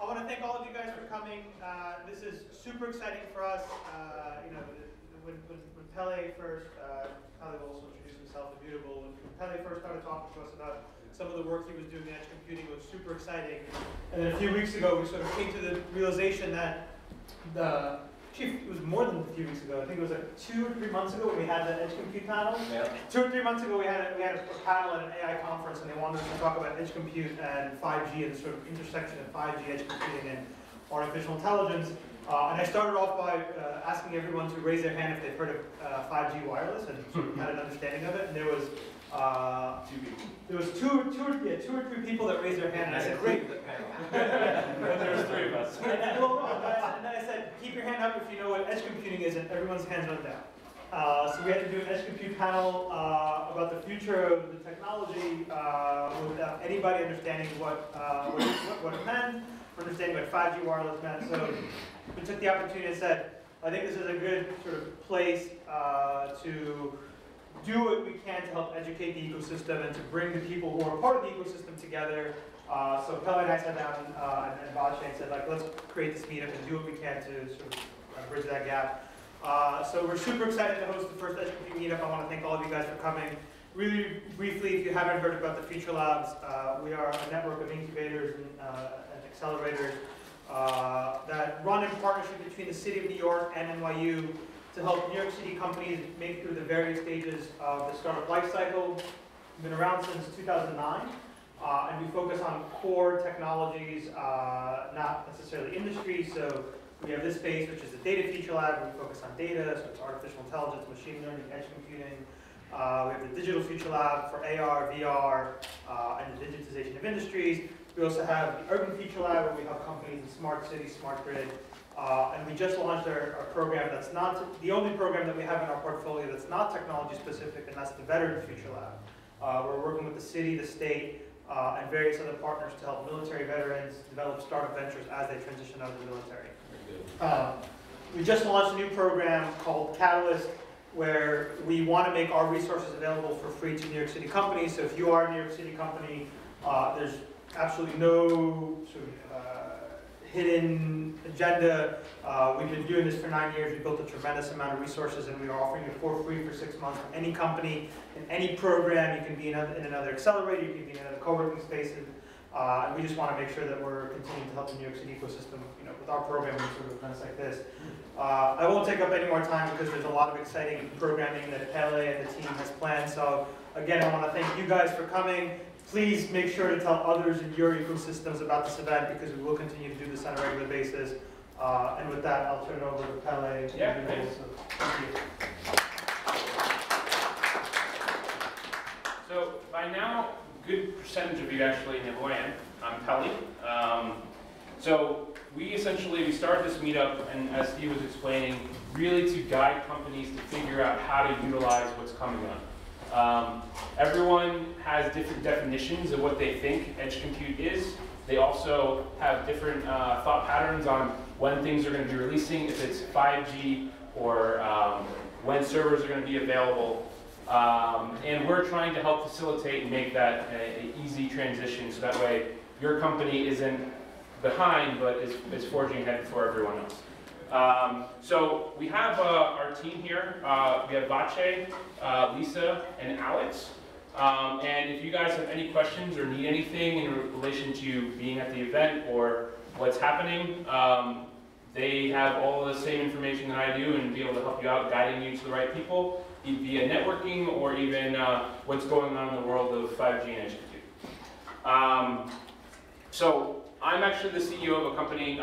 I want to thank all of you guys for coming. This is super exciting for us. You know, when Pele first, Pele will also introduce himself, Immutable. When Pele first started talking to us about some of the work he was doing in edge computing, it was super exciting. And then a few weeks ago, we sort of came to the realization that it was more than a few weeks ago. I think it was like 2 or 3 months ago when we had that Edge Compute panel. Yeah. 2 or 3 months ago we had a panel at an AI conference, and they wanted us to talk about Edge Compute and 5G and the sort of intersection of 5G, Edge Computing, and artificial intelligence. And I started off by asking everyone to raise their hand if they've heard of 5G wireless and sort of had an understanding of it. And there was two or three people that raised their hand, and I said, great. There was 3 of us. And then I said, keep your hand up if you know what edge computing is, and everyone's hands went down. So we had to do an edge compute panel about the future of the technology without anybody understanding what it meant, understanding what 5G wireless meant. So we took the opportunity and said, I think this is a good sort of place to do what we can to help educate the ecosystem and to bring the people who are part of the ecosystem together. So Pele and I sat down and Vache and said, like, let's create this meetup and do what we can to sort of bridge that gap. So we're super excited to host the first Edge Compute Meetup. I want to thank all of you guys for coming. Really briefly, if you haven't heard about the Future Labs, we are a network of incubators and accelerators that run in partnership between the City of New York and NYU to help New York City companies make it through the various stages of the startup life cycle. We've been around since 2009, and we focus on core technologies, not necessarily industry. So we have this space, which is the Data Future Lab, where we focus on data, so it's artificial intelligence, machine learning, edge computing. We have the Digital Future Lab for AR, VR, and the digitization of industries. We also have the Urban Future Lab, where we help companies in smart cities, smart grid. And we just launched our program that's not the only program that we have in our portfolio that's not technology specific, and that's the Veteran Future Lab. We're working with the city, the state, and various other partners to help military veterans develop startup ventures as they transition out of the military. We just launched a new program called Catalyst, where we want to make our resources available for free to New York City companies. So if you are a New York City company, there's absolutely no sort of hidden agenda. We've been doing this for 9 years. We built a tremendous amount of resources, and we are offering it for free for 6 months from any company in any program. You can be in another accelerator, you can be in another co-working space, and we just want to make sure that we're continuing to help the New York City ecosystem, you know, with our programming sort of events like this. I won't take up any more time because there's a lot of exciting programming that Pele and the team has planned. So again, I want to thank you guys for coming. Please make sure to tell others in your ecosystems about this event, because we will continue to do this on a regular basis. And with that, I'll turn it over to Pele. Yeah, thanks. So, thank you. So by now, a good percentage of you actually know who I am. I'm Pele. So we started this meetup, and as Steve was explaining, really to guide companies to figure out how to utilize what's coming up. Everyone has different definitions of what they think edge compute is. They also have different thought patterns on when things are going to be releasing, if it's 5G or when servers are going to be available. And we're trying to help facilitate and make that an easy transition, so that way your company isn't behind but is forging ahead for everyone else. So we have our team here. We have Vache, Lisa, and Alex. And if you guys have any questions or need anything in relation to being at the event or what's happening, they have all the same information that I do and be able to help you out, guiding you to the right people, via networking or even what's going on in the world of 5G and edge compute. So I'm actually the CEO of a company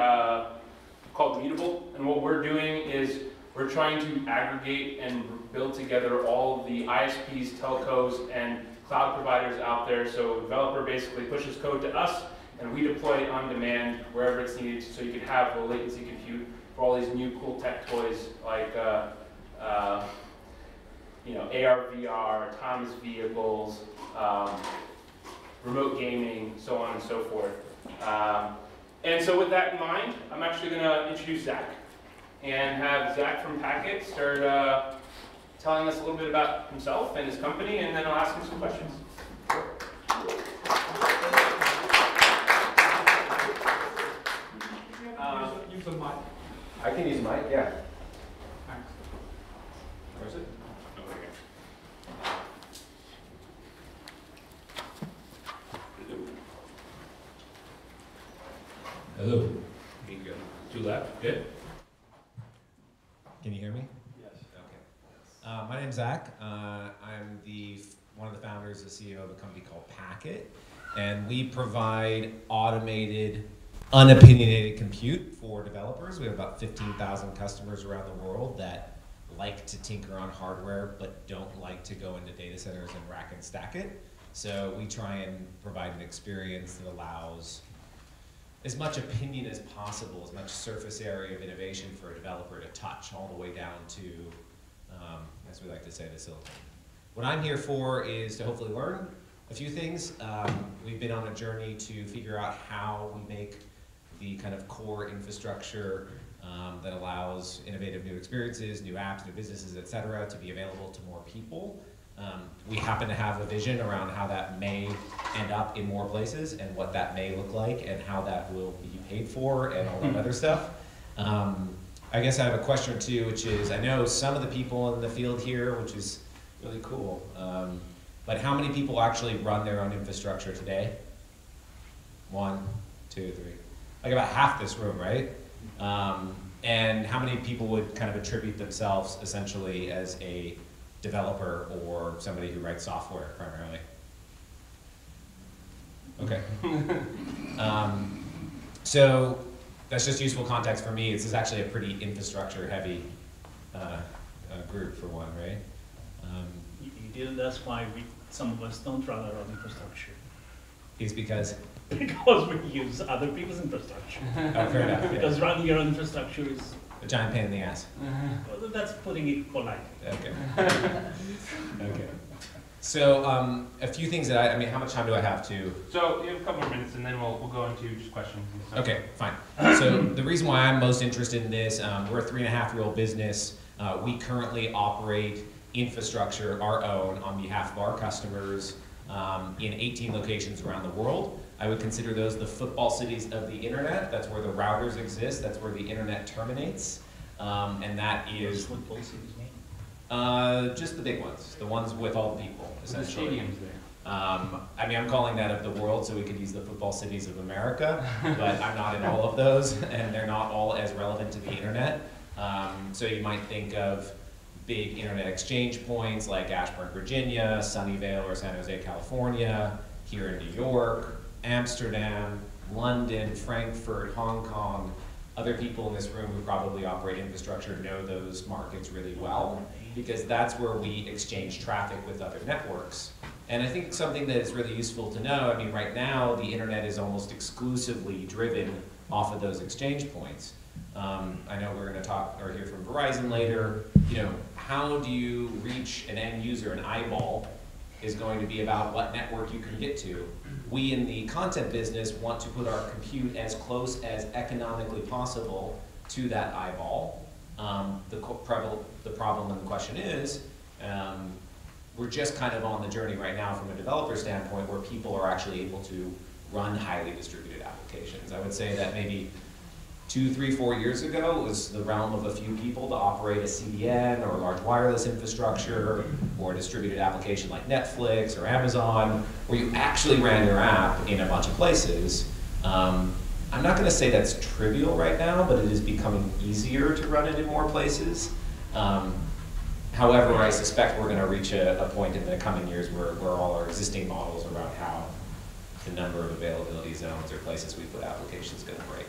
called Immutable, and what we're doing is we're trying to aggregate and build together all of the ISPs, telcos, and cloud providers out there. So a developer basically pushes code to us, and we deploy it on demand wherever it's needed, so you can have low latency compute for all these new cool tech toys like you know, AR, VR, autonomous vehicles, remote gaming, so on and so forth. And so with that in mind, I'm actually going to introduce Zac and have Zac from Packet start telling us a little bit about himself and his company, and then I'll ask him some questions. Yeah. Where is it? Over here. Hello. Here you go. Too loud? Good? Can you hear me? Yes. Okay. My name's Zac. I'm one of the founders and CEO of a company called Packet, and we provide automated, unopinionated compute for developers. We have about 15,000 customers around the world that like to tinker on hardware but don't like to go into data centers and rack and stack it. So we try and provide an experience that allows as much opinion as possible, as much surface area of innovation for a developer to touch, all the way down to, as we like to say, the silicon. What I'm here for is to hopefully learn a few things. We've been on a journey to figure out how we make the kind of core infrastructure that allows innovative new experiences, new apps, new businesses, et cetera, to be available to more people. We happen to have a vision around how that may end up in more places and what that may look like and how that will be paid for and all that other stuff. I guess I have a question or two, which is, I know some of the people in the field here, which is really cool, but how many people actually run their own infrastructure today? 1, 2, 3. Like about half this room, right? And how many people would kind of attribute themselves essentially as a developer or somebody who writes software primarily? Okay. So that's just useful context for me. This is actually a pretty infrastructure heavy group for one, right? That's why some of us don't run our own infrastructure. Is because? Because we use other people's infrastructure. Oh, fair enough. Because Yeah. running your own infrastructure is, A giant pain in the ass. well, that's putting it politely. Okay. Okay. So a few things that I mean, how much time do I have to? So you have a couple more minutes and then we'll go into just questions and stuff. Okay, fine. So the reason why I'm most interested in this, we're a 3.5-year-old business. We currently operate infrastructure, our own, on behalf of our customers in 18 locations around the world. I would consider those the football cities of the internet. That's where the routers exist. That's where the internet terminates. And that is Football cities mean? just the big ones, the ones with all the people, The essentially. stadiums there. I mean, I'm calling that of the world, so we could use the football cities of America, but I'm not in all of those, and they're not all as relevant to the internet. So you might think of big internet exchange points like Ashburn, Virginia, Sunnyvale or San Jose, California, here in New York, Amsterdam, London, Frankfurt, Hong Kong. Other people in this room who probably operate infrastructure know those markets really well, because that's where we exchange traffic with other networks. And I think something that is really useful to know, I mean, right now the internet is almost exclusively driven off of those exchange points. I know we're going to talk or hear from Verizon later. You know, how do you reach an end user? An eyeball is going to be about what network you can get to. We in the content business want to put our compute as close as economically possible to that eyeball. The problem and the question is, we're just kind of on the journey right now from a developer standpoint where people are actually able to run highly distributed applications. I would say that maybe 2, 3, 4 years ago, it was the realm of a few people to operate a CDN or a large wireless infrastructure or a distributed application like Netflix or Amazon, where you actually ran your app in a bunch of places. I'm not going to say that's trivial right now, but it is becoming easier to run it in more places. However, I suspect we're going to reach a point in the coming years where all our existing models around how the number of availability zones or places we put applications is going to break.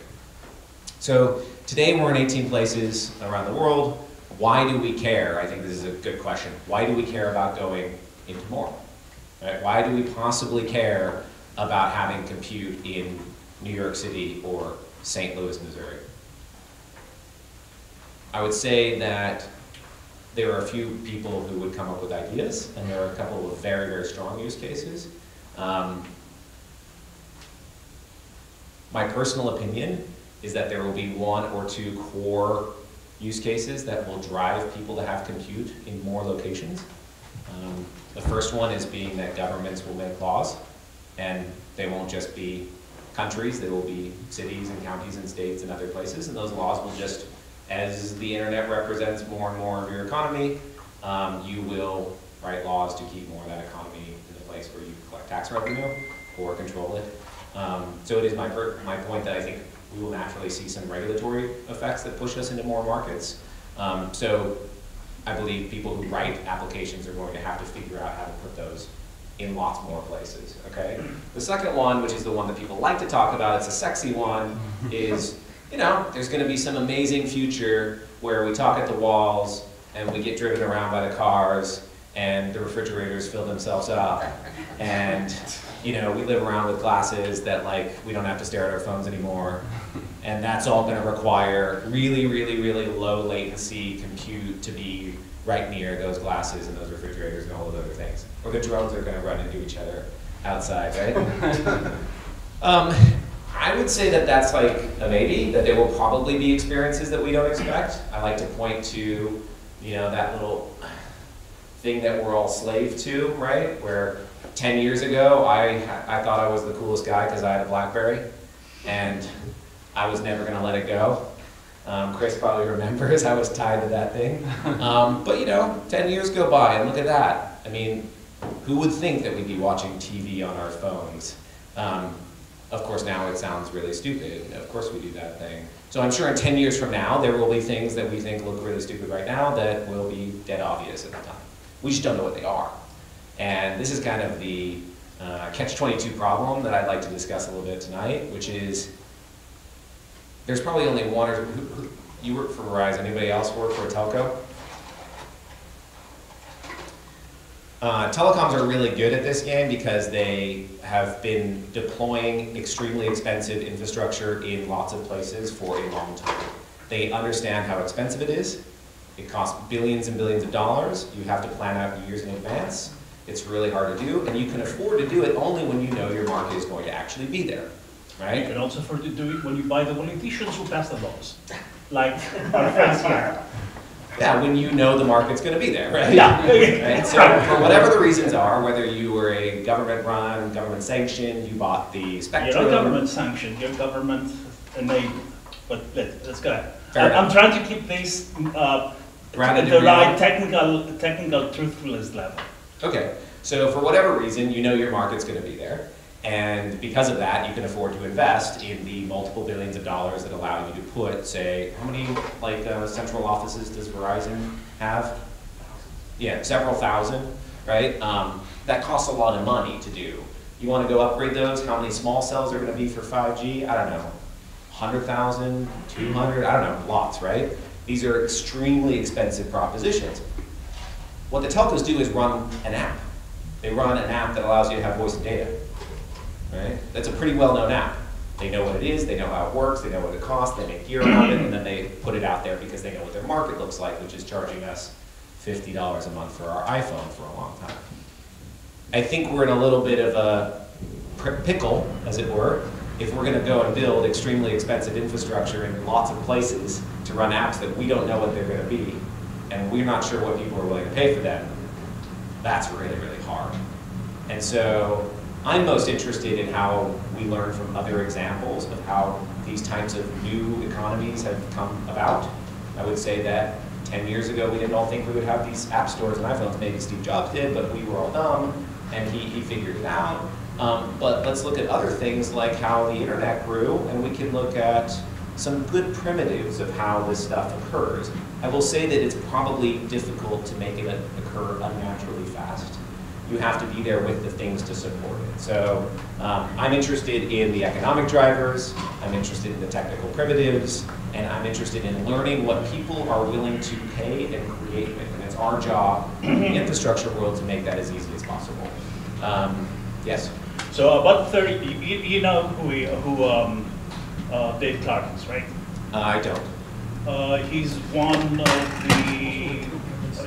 So today we're in 18 places around the world. Why do we care? I think this is a good question. Why do we care about going into more? Right? Why do we possibly care about having compute in New York City or St. Louis, Missouri? I would say that there are a few people who would come up with ideas, and there are a couple of very, very strong use cases. My personal opinion is that there will be 1 or 2 core use cases that will drive people to have compute in more locations. The first one is being that governments will make laws, and they won't just be countries, they will be cities and counties and states and other places, and those laws will just as the internet represents more and more of your economy, you will write laws to keep more of that economy in the place where you collect tax revenue or control it. So it is my point that I think we will naturally see some regulatory effects that push us into more markets. So I believe people who write applications are going to have to figure out how to put those in lots more places, okay? The second one, which is the one that people like to talk about, it's a sexy one, is, you know, there's gonna be some amazing future where we talk at the walls and we get driven around by the cars and the refrigerators fill themselves up and, you know, we live around with glasses that, like, we don't have to stare at our phones anymore. And that's all gonna require really, really, really low latency compute to be right near those glasses and those refrigerators and all those other things. Or the drones are gonna run into each other outside, right? I would say that that's like a maybe, that there will probably be experiences that we don't expect. I like to point to, you know, that little thing that we're all slave to, right? Where 10 years ago, I thought I was the coolest guy because I had a BlackBerry, and I was never gonna let it go. Chris probably remembers I was tied to that thing. But you know, 10 years go by and look at that. I mean, who would think that we'd be watching TV on our phones? Of course, now it sounds really stupid. Of course we do that thing. So I'm sure in 10 years from now, there will be things that we think look really stupid right now that will be dead obvious at the time. We just don't know what they are. And this is kind of the catch-22 problem that I'd like to discuss a little bit tonight, which is, there's probably only one or two. You work for Verizon. Anybody else work for a telco? Telecoms are really good at this game because they have been deploying extremely expensive infrastructure in lots of places for a long time. They understand how expensive it is. It costs billions and billions of dollars. You have to plan out years in advance. It's really hard to do, and you can afford to do it only when you know your market is going to actually be there. Right? You can also afford to do it when you buy the politicians who pass the laws, like our friends here. Yeah, when you know the market's going to be there, right? Yeah. Right? So for whatever the reasons are, whether you were a government-run, government-sanctioned, you bought the spectrum. You're not government-sanctioned, you're government-enabled. But let's go ahead. I'm trying to keep this at the right technical truthfulness level. Okay, so for whatever reason, you know your market's going to be there. And because of that, you can afford to invest in the multiple billions of dollars that allow you to put, say, how many central offices does Verizon have? Yeah, several thousand, right? That costs a lot of money to do. You want to go upgrade those? How many small cells are going to be for 5G? I don't know, 100,000, 200, I don't know, lots, right? These are extremely expensive propositions. What the telcos do is run an app. They run an app that allows you to have voice and data. Right? That's a pretty well-known app. They know what it is, they know how it works, they know what it costs, they make gear around it, and then they put it out there because they know what their market looks like, which is charging us $50 a month for our iPhone for a long time. I think we're in a little bit of a pickle, as it were, if we're going to go and build extremely expensive infrastructure in lots of places to run apps that we don't know what they're going to be, and we're not sure what people are willing to pay for them. That's really, really hard. And so I'm most interested in how we learn from other examples of how these types of new economies have come about. I would say that 10 years ago, we didn't all think we would have these app stores and iPhones. Maybe Steve Jobs did, but we were all dumb, and he figured it out. But let's look at other things like how the internet grew, and we can look at some good primitives of how this stuff occurs. I will say that it's probably difficult to make it occur unnaturally fast. You have to be there with the things to support it. So I'm interested in the economic drivers, I'm interested in the technical primitives, and I'm interested in learning what people are willing to pay and create with. And it's our job in the infrastructure world to make that as easy as possible. Yes? So about 30, you know who Dave Clark is, right? I don't. He's one of the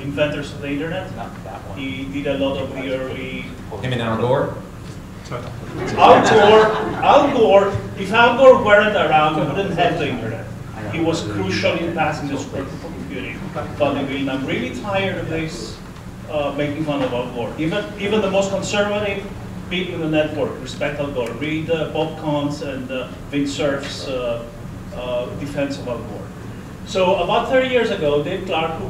inventors of the internet. Not that one. He did a lot of the early... Him and Al Gore? Al Gore, if Al Gore weren't around, we wouldn't have the internet. He was crucial in passing the supercomputing funding bill. And I'm really tired of this making fun of Al Gore. Even the most conservative people in the network respect Al Gore. Read Bob Kahn's and Vint Cerf's defense of Al Gore. So about 30 years ago, Dave Clark, who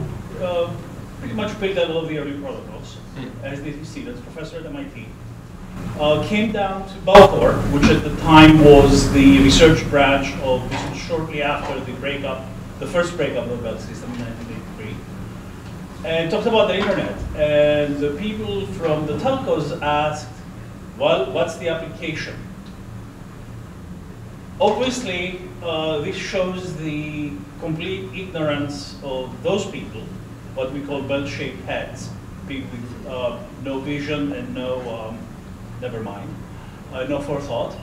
pretty much built a lot of the early protocols, as did his students, professor at MIT, came down to Baltimore, which at the time was the research branch of, this was shortly after the breakup, the first breakup of the Bell system in 1983, and talked about the internet. And the people from the telcos asked, well, what's the application? Obviously, this shows the complete ignorance of those people, what we call bell-shaped heads, people with no vision and no, never mind, no forethought,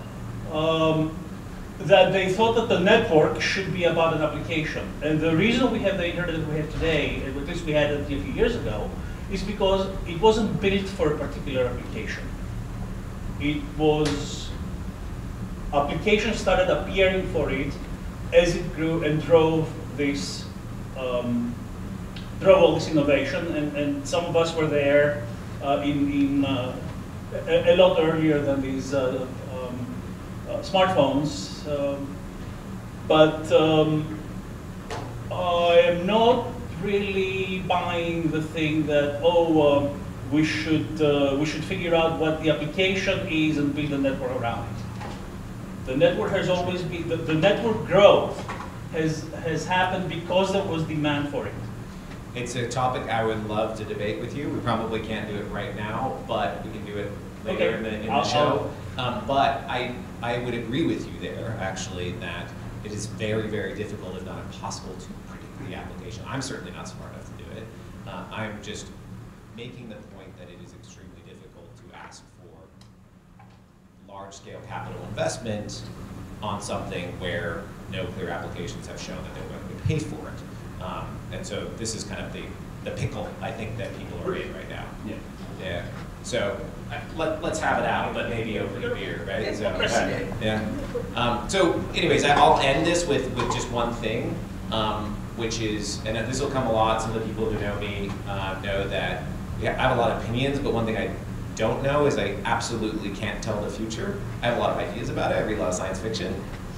that they thought that the network should be about an application. And the reason we have the internet that we have today, and at least we had it a few years ago, is because it wasn't built for a particular application. It was, applications started appearing for it as it grew and drove this, drove all this innovation, and some of us were there a lot earlier than these smartphones. But I am not really buying the thing that, oh, we should figure out what the application is and build a network around it. The network has always been, the network growth has happened because there was demand for it. It's a topic I would love to debate with you. We probably can't do it right now, but we can do it later in the show. But I would agree with you there, actually, that it is very, very difficult, if not impossible, to predict the application. I'm certainly not smart enough to do it. I'm just making the point that it is extremely difficult to ask for large-scale capital investment on something where no clear applications have shown that they're going to pay for it. And so this is kind of the pickle, I think, that people are in right now. Yeah. Yeah. So let's have it out, but maybe over the beer, right? So, yeah. So anyways, I'll end this with just one thing, which is, and this will come a lot, some of the people who know me know that I have a lot of opinions, but one thing I don't know is I absolutely can't tell the future. I have a lot of ideas about it. I read a lot of science fiction.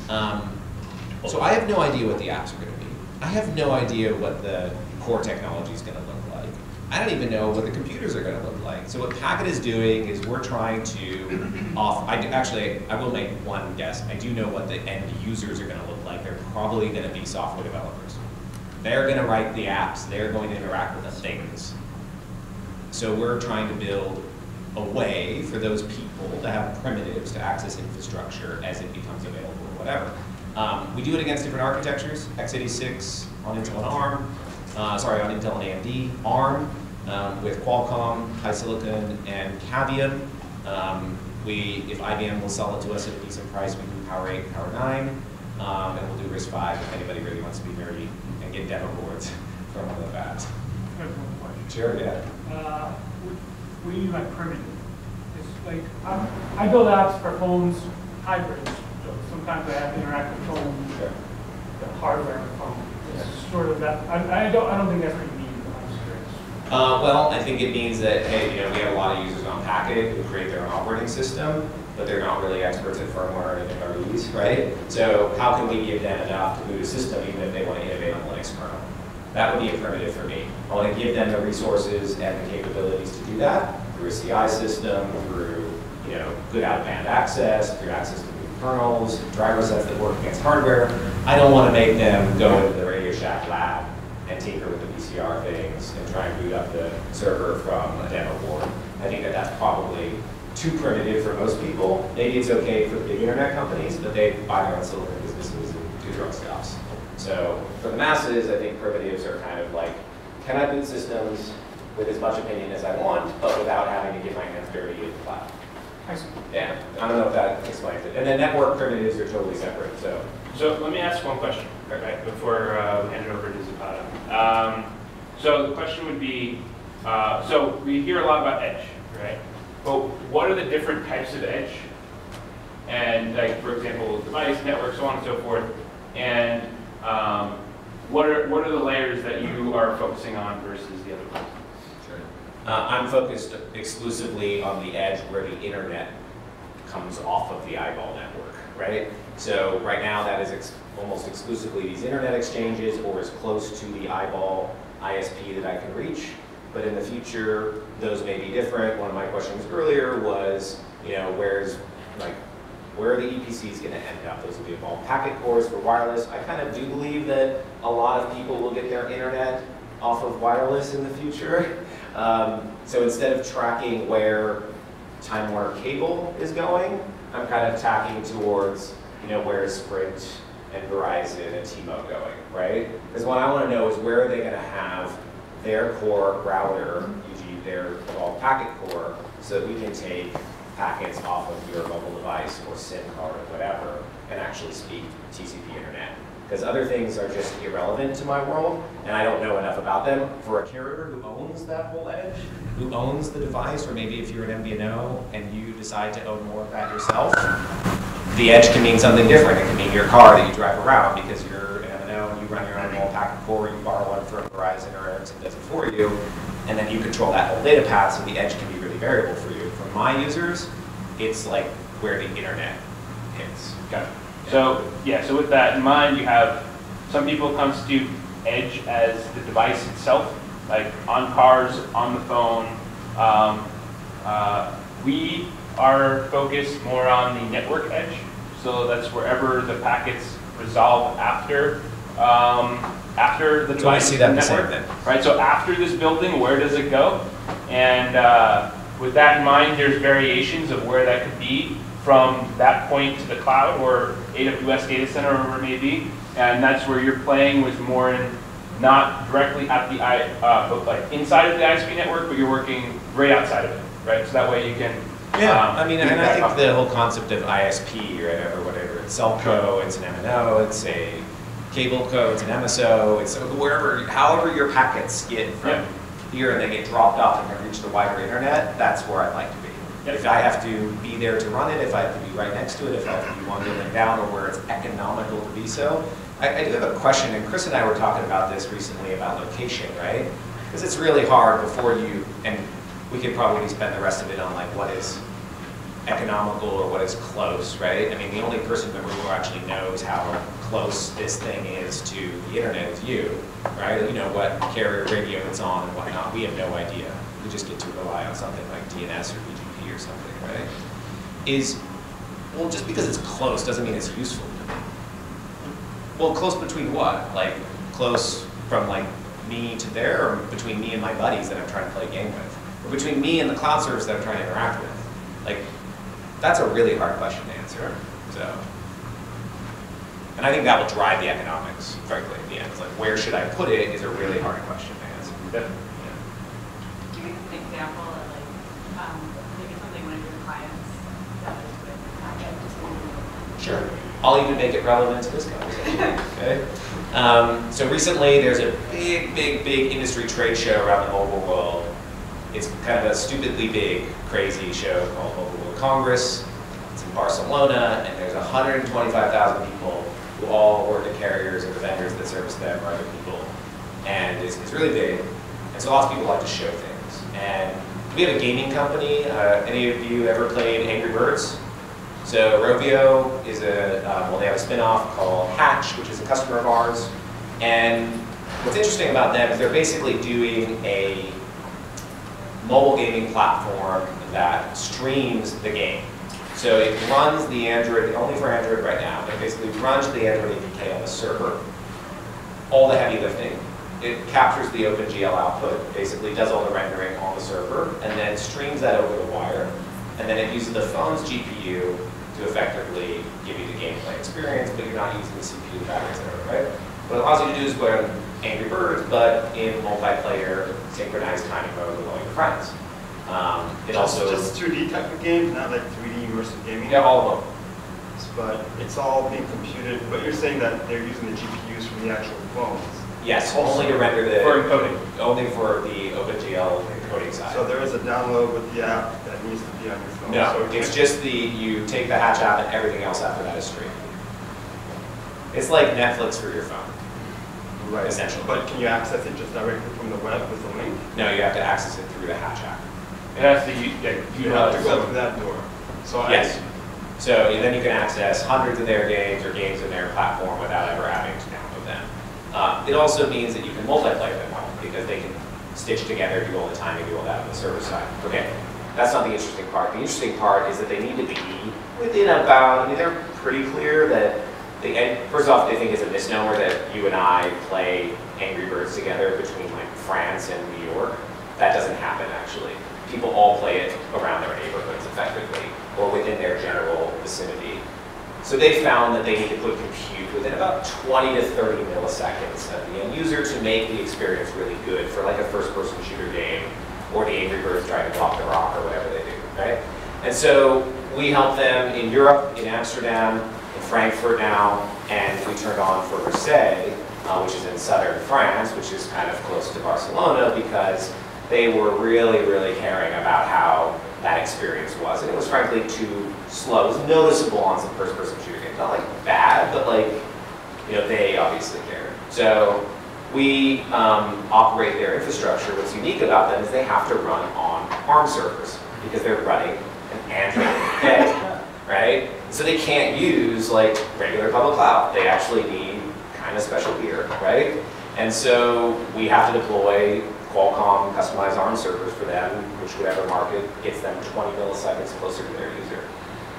So I have no idea what the apps are going to be. I have no idea what the core technology is going to look like. I don't even know what the computers are going to look like. So what Packet is doing is we're trying to I will make one guess. I do know what the end users are going to look like. They're probably going to be software developers. They're going to write the apps. They're going to interact with the things. So we're trying to build a way for those people to have primitives to access infrastructure as it becomes available or whatever. We do it against different architectures, x86 on Intel and ARM, on Intel and AMD, ARM, with Qualcomm, HiSilicon, and Cavium. If IBM will sell it to us at a decent price, we do Power 8, Power 9, and we'll do RISC-V if anybody really wants to be nerdy and get demo boards from one of the fabs. Sure, yeah. What do you mean by primitive? It's like, I build apps for phones, hybrids. So sometimes I have interactive phones, Sure. the hardware on the phone. It's sort of that. I don't think that's what you mean. I'm serious. Well, I think it means that, hey, we have a lot of users on Packet who create their own operating system, but they're not really experts at firmware and MREs, right? So how can we give them enough to boot a system even if they want to innovate on Linux kernel? That would be a primitive for me. I want to give them the resources and the capabilities to do that through a CI system, through good out-of-band access, through access to new kernels, driver sets that work against hardware. I don't want to make them go into the Radio Shack lab and tinker with the VCR things and try and boot up the server from a demo board. I think that that's probably too primitive for most people. Maybe it's okay for the big internet companies, but they buy their own silicon businesses and do drug stops. So for the masses, I think primitives are kind of like, can I boot systems with as much opinion as I want, but without having to get my hands dirty in the cloud? I see. Yeah, I don't know if that explains it. And then network primitives are totally separate. So let me ask one question, right, before we hand it over to Zapata. So the question would be, so we hear a lot about edge, right? But what are the different types of edge? And like, for example, device, network, so on and so forth. And what are the layers that you are focusing on versus the other ones? Sure. I'm focused exclusively on the edge where the internet comes off of the eyeball network, right? So right now that is almost exclusively these internet exchanges or as close to the eyeball ISP that I can reach. But in the future, those may be different. One of my questions earlier was, you know, where are the EPCs going to end up? Those will be evolved packet cores for wireless. I kind of do believe that a lot of people will get their internet off of wireless in the future. So instead of tracking where Time Warner Cable is going, I'm kind of tacking towards, you know, where is Sprint and Verizon and T-Mobile going, right? Because what I want to know is where are they going to have their core router, e.g. their evolved packet core, so that we can take packets off of your mobile device or SIM card or whatever and actually speak TCP internet. Because other things are just irrelevant to my world, and I don't know enough about them. For a carrier who owns that whole edge, who owns the device, or maybe if you're an MVNO and you decide to own more of that yourself, the edge can mean something different. It can mean your car that you drive around because you're an MVNO and you run your own mobile packet core, you borrow one from Verizon or Ericsson does it for you, and then you control that whole data path, so the edge can be really variable for you. For my users, it's like where the internet hits. Got it. So yeah, so with that in mind, you have some people constitute edge as the device itself, like on cars, on the phone. We are focused more on the network edge, so that's wherever the packets resolve after the device. So I see that the same network, thing. right? So after this building, where does it go? And with that in mind, there's variations of where that could be from that point to the cloud or AWS data center or wherever it may be. And that's where you're playing with more in not directly at the but like inside of the ISP network, but you're working right outside of it, right? So that way you can. Yeah, I mean, and I think the whole concept of ISP, right, or whatever, it's Cellco, it's an MNO, it's a cable co, it's an MSO, it's wherever, however your packets get from here and they get dropped off and can reach the wider internet, that's where I'd like to be. Yep. If I have to be there to run it, if I have to be right next to it, if I have to be one building down or where it's economical to be so. I do have a question, and Chris and I were talking about this recently about location, right? Because it's really hard before you, and we could probably spend the rest of it on like what is economical or what is close, right? I mean, the only person in the room who actually knows how close this thing is to the internet is you, right? You know what carrier radio it's on and whatnot. We have no idea. We just get to rely on something like DNS or BGP or something, right? Well, just because it's close doesn't mean it's useful to me. Well, close between what? Like close from like me to there, or between me and my buddies that I'm trying to play a game with? Or between me and the cloud service that I'm trying to interact with? Like, that's a really hard question to answer. So, and I think that will drive the economics, frankly, at the end. It's like, where should I put it is a really hard question to answer. Definitely. Give me an example of like maybe something one of your clients does with packets. Sure. I'll even make it relevant to this conversation. Okay. So recently, there's a big industry trade show around the mobile world. It's kind of a stupidly big, crazy show called Mobile World Congress. It's in Barcelona, and there's 125,000 people who all work at carriers or the vendors that service them or other people. And it's really big. And so lots of people like to show things. And we have a gaming company. Any of you ever played Angry Birds? So Rovio is well, they have a spin-off called Hatch, which is a customer of ours. And what's interesting about them is they're basically doing a mobile gaming platform that streams the game. So it runs the Android, only for Android right now, but basically runs the Android APK on the server, all the heavy lifting. It captures the OpenGL output, basically does all the rendering on the server, and then streams that over the wire. And then it uses the phone's GPU to effectively give you the gameplay experience, but you're not using the CPU packets, right? What it allows you to do is play Angry Birds, but in multiplayer, synchronized timing mode with all your friends. It also just 2D type of games, not like 3D immersive gaming. Yeah, all of them. But it's all being computed. But you're saying that they're using the GPUs from the actual phones. Yes, only to render the For encoding. Only for the OpenGL encoding side. So there is a download with the app that needs to be on your phone. No, so it's just you take the Hatch app and everything else after that is streamed. It's like Netflix for your phone. right. Essentially. But can you access it just directly from the web with the link? No, you have to access it through the Hatch app. It has to You have to go through that door. So Yes. So then you can access hundreds of their games or games in their platform without ever having to download them. It also means that you can multiplayer them all because they can stitch together, do all the timing, do all that on the server side. Okay, that's not the interesting part. The interesting part is that they need to be within about, I mean, they're pretty clear that first off, they think it's a misnomer that you and I play Angry Birds together between like France and New York. That doesn't happen actually. People all play it around their neighborhoods effectively, or within their general vicinity. So they found that they need to put compute within about 20 to 30 milliseconds of the end user to make the experience really good for like a first-person shooter game, or the Angry Birds trying to block the rock, or whatever they do, right? And so we help them in Europe, in Amsterdam, in Frankfurt now, and we turned on for Marseille, which is in southern France, which is kind of close to Barcelona, because they were really, really caring about how that experience was. And it was frankly too slow. It was noticeable on some first-person shooter games. Not like bad, but like, you know, they obviously cared. So we operate their infrastructure. What's unique about them is they have to run on ARM servers because they're running an Android head, right? So they can't use like regular public cloud. They actually need kind of special gear, right? And so we have to deploy Qualcomm customized ARM servers for them, which whatever market gets them 20 milliseconds closer to their user.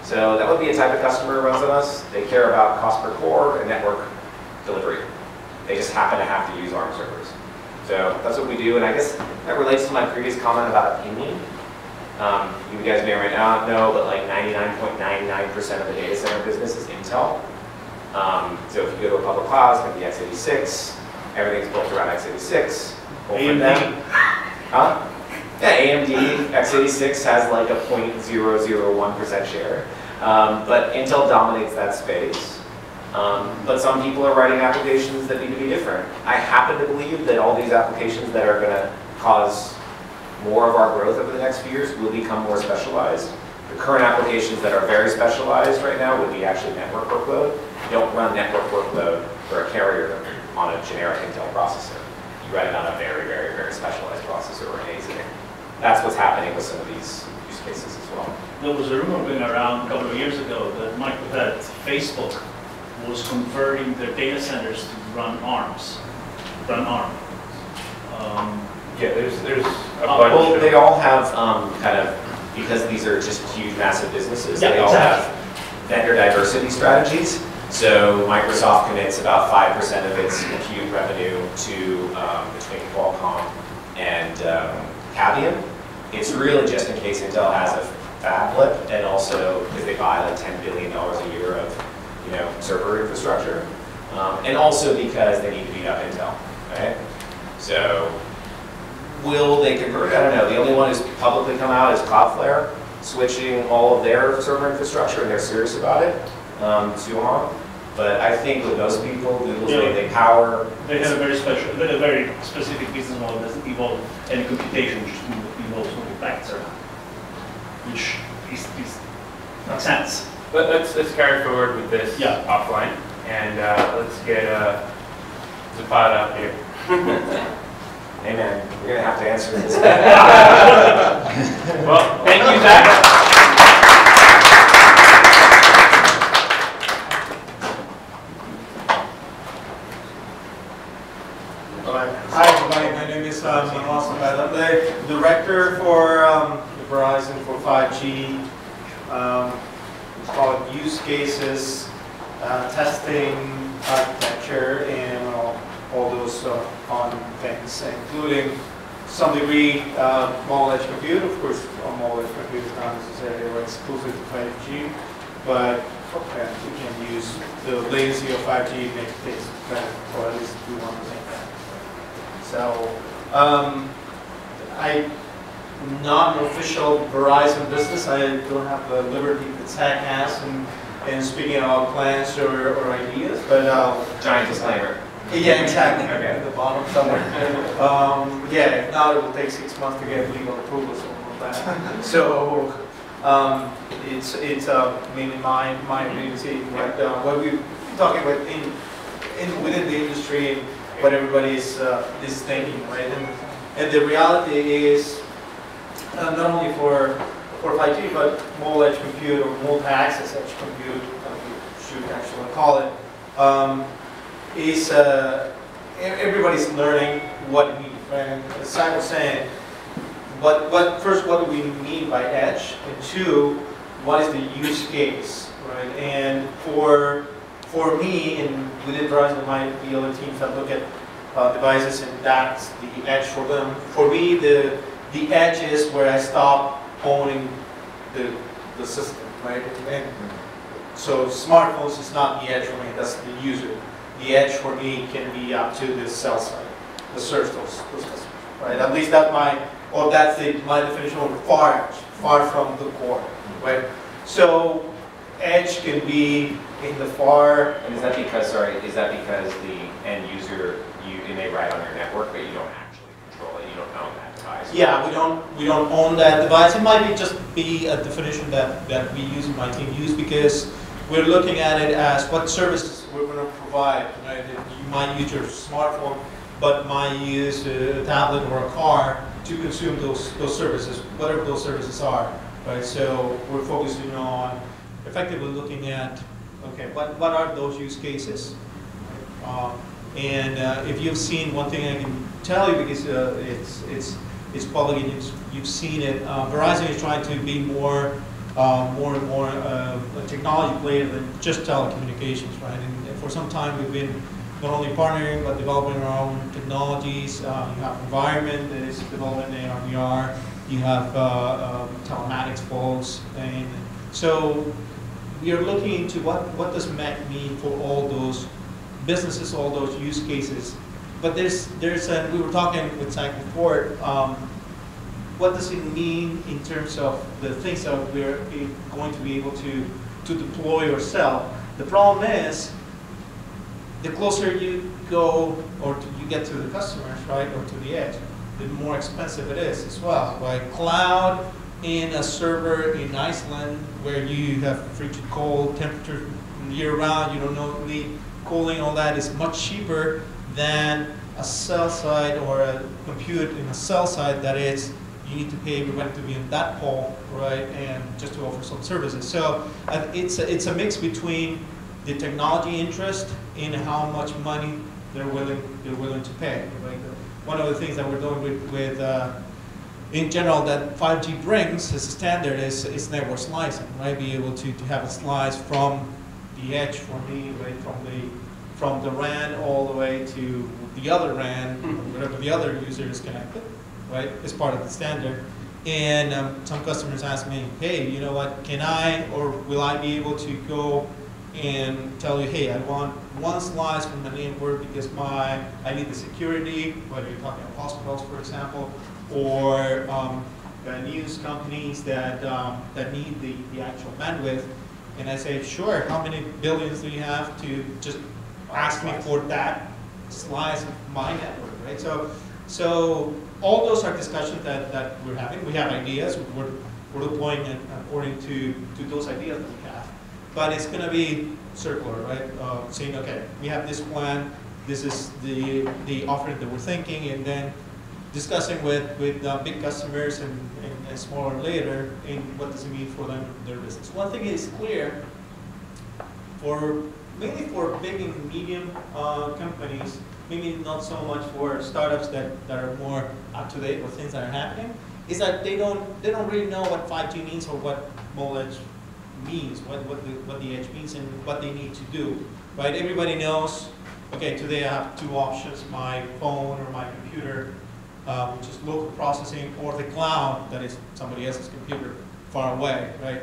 So that would be a type of customer who runs on us. They care about cost per core and network delivery. They just happen to have to use ARM servers. So that's what we do, and I guess that relates to my previous comment about opinion. You guys may or may not know, but like 99.99% of the data center business is Intel. So if you go to a public cloud, it's going to be x86. Everything's built around x86. AMD. Huh? Yeah, AMD x86 has like a 0.001% share. But Intel dominates that space. But some people are writing applications that need to be different. I happen to believe that all these applications that are going to cause more of our growth over the next few years will become more specialized. The current applications that are very specialized right now would be actually network workload. You don't run network workload for a carrier on a generic Intel processor. You run it on a very, very, very specialized processor or an ASIC. That's what's happening with some of these use cases as well. There was a rumor going around a couple of years ago that Facebook was converting their data centers to run ARMs. Yeah, there's a bunch. Well, they all have kind of, because these are just huge, massive businesses, yeah, they all have vendor diversity strategies. So Microsoft commits about 5% of its compute revenue to between Qualcomm and Cavium. It's really just in case Intel has a phablet, and also because they buy like $10 billion a year of server infrastructure, and also because they need to beat up Intel. Right? So will they convert? I don't know. The only one who's publicly come out is Cloudflare, switching all of their server infrastructure, and they're serious about it, to ARM. But I think with those people, Google's they power. They have a very specific business model that doesn't involve any computation, which involves moving facts around, which is makes sense. But let's carry forward with this offline, and let's get Zapata up here. Hey man, you're gonna have to answer this. Well, thank you, Zac. Hi everybody, my name is Manuel, I'm the director for Verizon for 5G. It's called use cases, testing, architecture, and all those fun things, including to some degree mobile edge compute. Of course, mobile edge compute is not necessarily or exclusive to 5G, but we can use the latency of 5G to make things better, or at least do one thing better. So, I'm not an official Verizon business. I don't have the liberty that Zac has in speaking about plans or ideas, but Giant disclaimer. yeah, exactly. Okay. At the bottom somewhere. Yeah, if not, it will take 6 months to get legal approval, so all of that. So it's mainly my opinion, see what we're talking about within the industry and what everybody is thinking, right? And the reality is not only for for 5G, but mobile edge compute or multi-access edge compute, we should actually call it, is everybody's learning what it means, right? And as Zac was saying, first, what do we mean by edge? And two, what is the use case, right? And for me, and within Verizon, might be other teams that look at devices, and that's the edge for them. For me, the edge is where I stop owning the system, right? And so smartphones is not the edge for me, that's the user. The edge for me can be up to the cell site, the search those customers, right? At least that's my definition of far from the core, right? So edge can be in the far. And is that because the end user, it may ride on your network, but you don't actually control it, you don't own that device? Yeah, we don't own that device. It might just be a definition that we use in my team use, because we're looking at it as what services we're going to provide. Right? You might use your smartphone, but might use a tablet or a car to consume those services, whatever those services are. Right? So we're focusing on effectively looking at, okay, what are those use cases? And if you've seen, one thing I can tell you, because it's public and you've seen it, Verizon is trying to be more and more a technology player than just telecommunications, right? And for some time we've been not only partnering but developing our own technologies. You have environment that is developing AR/VR. You have telematics folks, and so we are looking into what does MEC mean for all those businesses, all those use cases. But we were talking with Zac before, what does it mean in terms of the things that we're going to be able to deploy or sell? The problem is, the closer you go or you get to the customers, right, or to the edge, the more expensive it is as well, right? Cloud in a server in Iceland where you have frigid cold temperature year round, you don't need cooling, all that is much cheaper than a cell site or a compute in a cell site that is, you need to pay everybody to be in that pole, right, and just to offer some services. So it's a mix between the technology interest and how much money they're willing to pay. Right? One of the things that we're doing with in general that 5G brings as a standard is network slicing, right? Be able to have a slice from the edge for me, right, from the RAN all the way to the other RAN, wherever the other user is connected, right, as part of the standard. And some customers ask me, hey, you know what, can I or will I be able to go and tell you, hey, I want one slice from the network because I need the security, whether you're talking about hospitals, for example, or news companies that need the actual bandwidth. And I say, sure, how many billions do you have to just ask me for that slice of my network, right? So all those are discussions that we're having. We have ideas. We're deploying it according to those ideas that we have. But it's going to be circular, right? Saying, okay, we have this plan. This is the offering that we're thinking, and then discussing with big customers and smaller later, and what does it mean for them, their business. One thing is clear, mainly for big and medium companies, maybe not so much for startups that are more up to date with things that are happening, is that they don't really know what 5G means or what mobile edge means, what the edge means and what they need to do, right? Everybody knows, okay, today I have two options, my phone or my computer, which is local processing, or the cloud, that is somebody else's computer far away, right?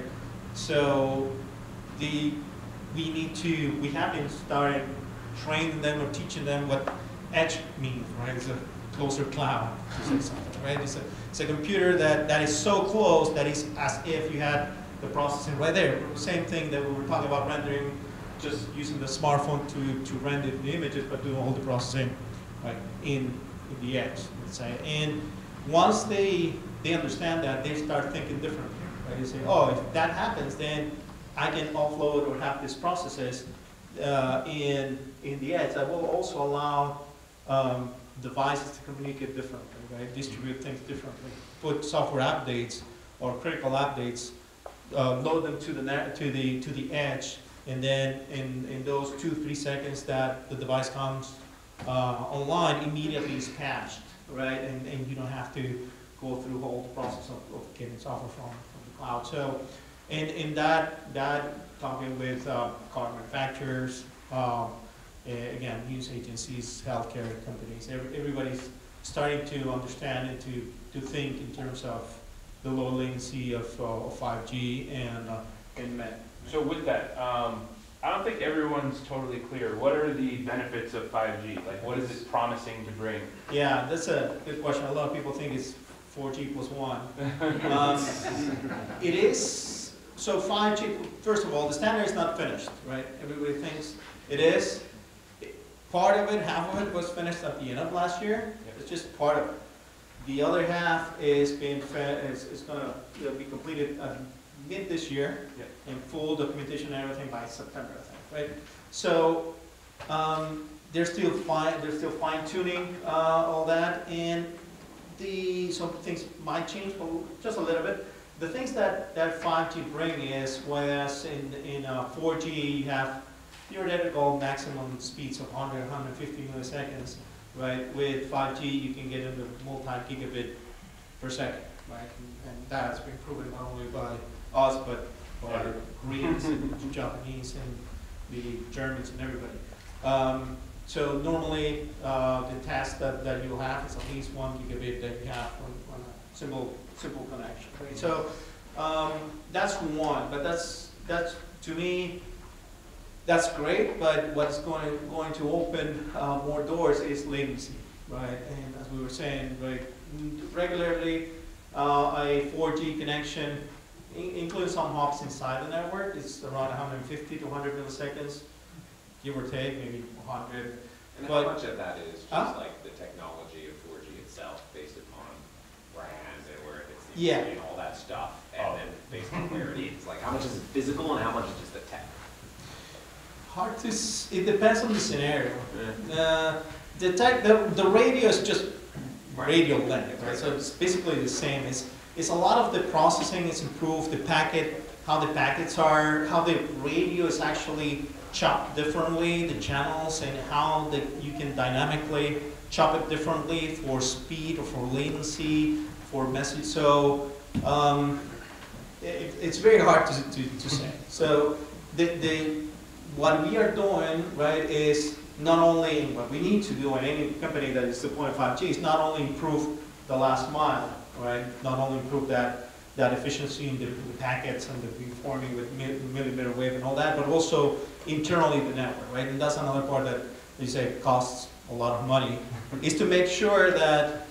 So we have been starting training them or teaching them what edge means, right? It's a closer cloud, to say something, right? It's a computer that is so close that it's as if you had the processing right there. Same thing that we were talking about rendering, just using the smartphone to render the images, but doing all the processing right in the edge, let's say. And once they understand that, they start thinking differently, right? They say, oh, if that happens, then I can offload or have these processes in the edge that will also allow devices to communicate differently, right? Distribute things differently, put software updates or critical updates, load them to the edge, and then in those 2-3 seconds that the device comes online, immediately is patched, right? And you don't have to go through all the process of getting software from the cloud. So, in that talking with car manufacturers, again, news agencies, healthcare companies, everybody's starting to understand and to think in terms of the low latency of 5G and MET. So with that, I don't think everyone's totally clear. What are the benefits of 5G? Like, what is it promising to bring? Yeah, that's a good question. A lot of people think it's 4G plus 1. It is, so 5G, first of all, the standard is not finished, right? Everybody thinks it is. Part of it, half of it was finished at the end of last year. Yep. It's just part of it. The other half is going to be completed mid this year, Yep. and full documentation and everything by September, I think, right? So they're still fine tuning all that, and some things might change, but just a little bit. The things that 5G bring is, whereas in 4G you have theoretical maximum speeds of 100, 150 milliseconds, right? With 5G you can get into multi-gigabit per second, right? And that's been proven not only by us, but by Koreans and Japanese and the Germans and everybody. So normally the task that you'll have is at least 1 gigabit that you have on a simple connection, right? So that's one, but that's to me, that's great, but what's going to open more doors is latency, right? And as we were saying, right, regularly a 4G connection, including some hops inside the network, is around 150 to 100 milliseconds, give or take, maybe 100. And but, how much of that is just like the technology of 4G itself, based upon brand and where it fits the industry and all that stuff, and then based on where it is? Like, how much is it physical and how much is just the tech? Hard to, it depends on the scenario. The radio is just radio length, right? So it's basically the same. It's a lot of the processing is improved, the packet, how the packets are, how the radio is actually chopped differently, the channels, and how you can dynamically chop it differently for speed or for latency, for message. So it's very hard to say. So what we are doing, right, is not only what we need to do in any company that is deploying 5G is not only improve the last mile, right, not only improve that efficiency in the packets and the beamforming with millimeter wave and all that, but also internally the network, right? And that's another part that you say costs a lot of money, is to make sure that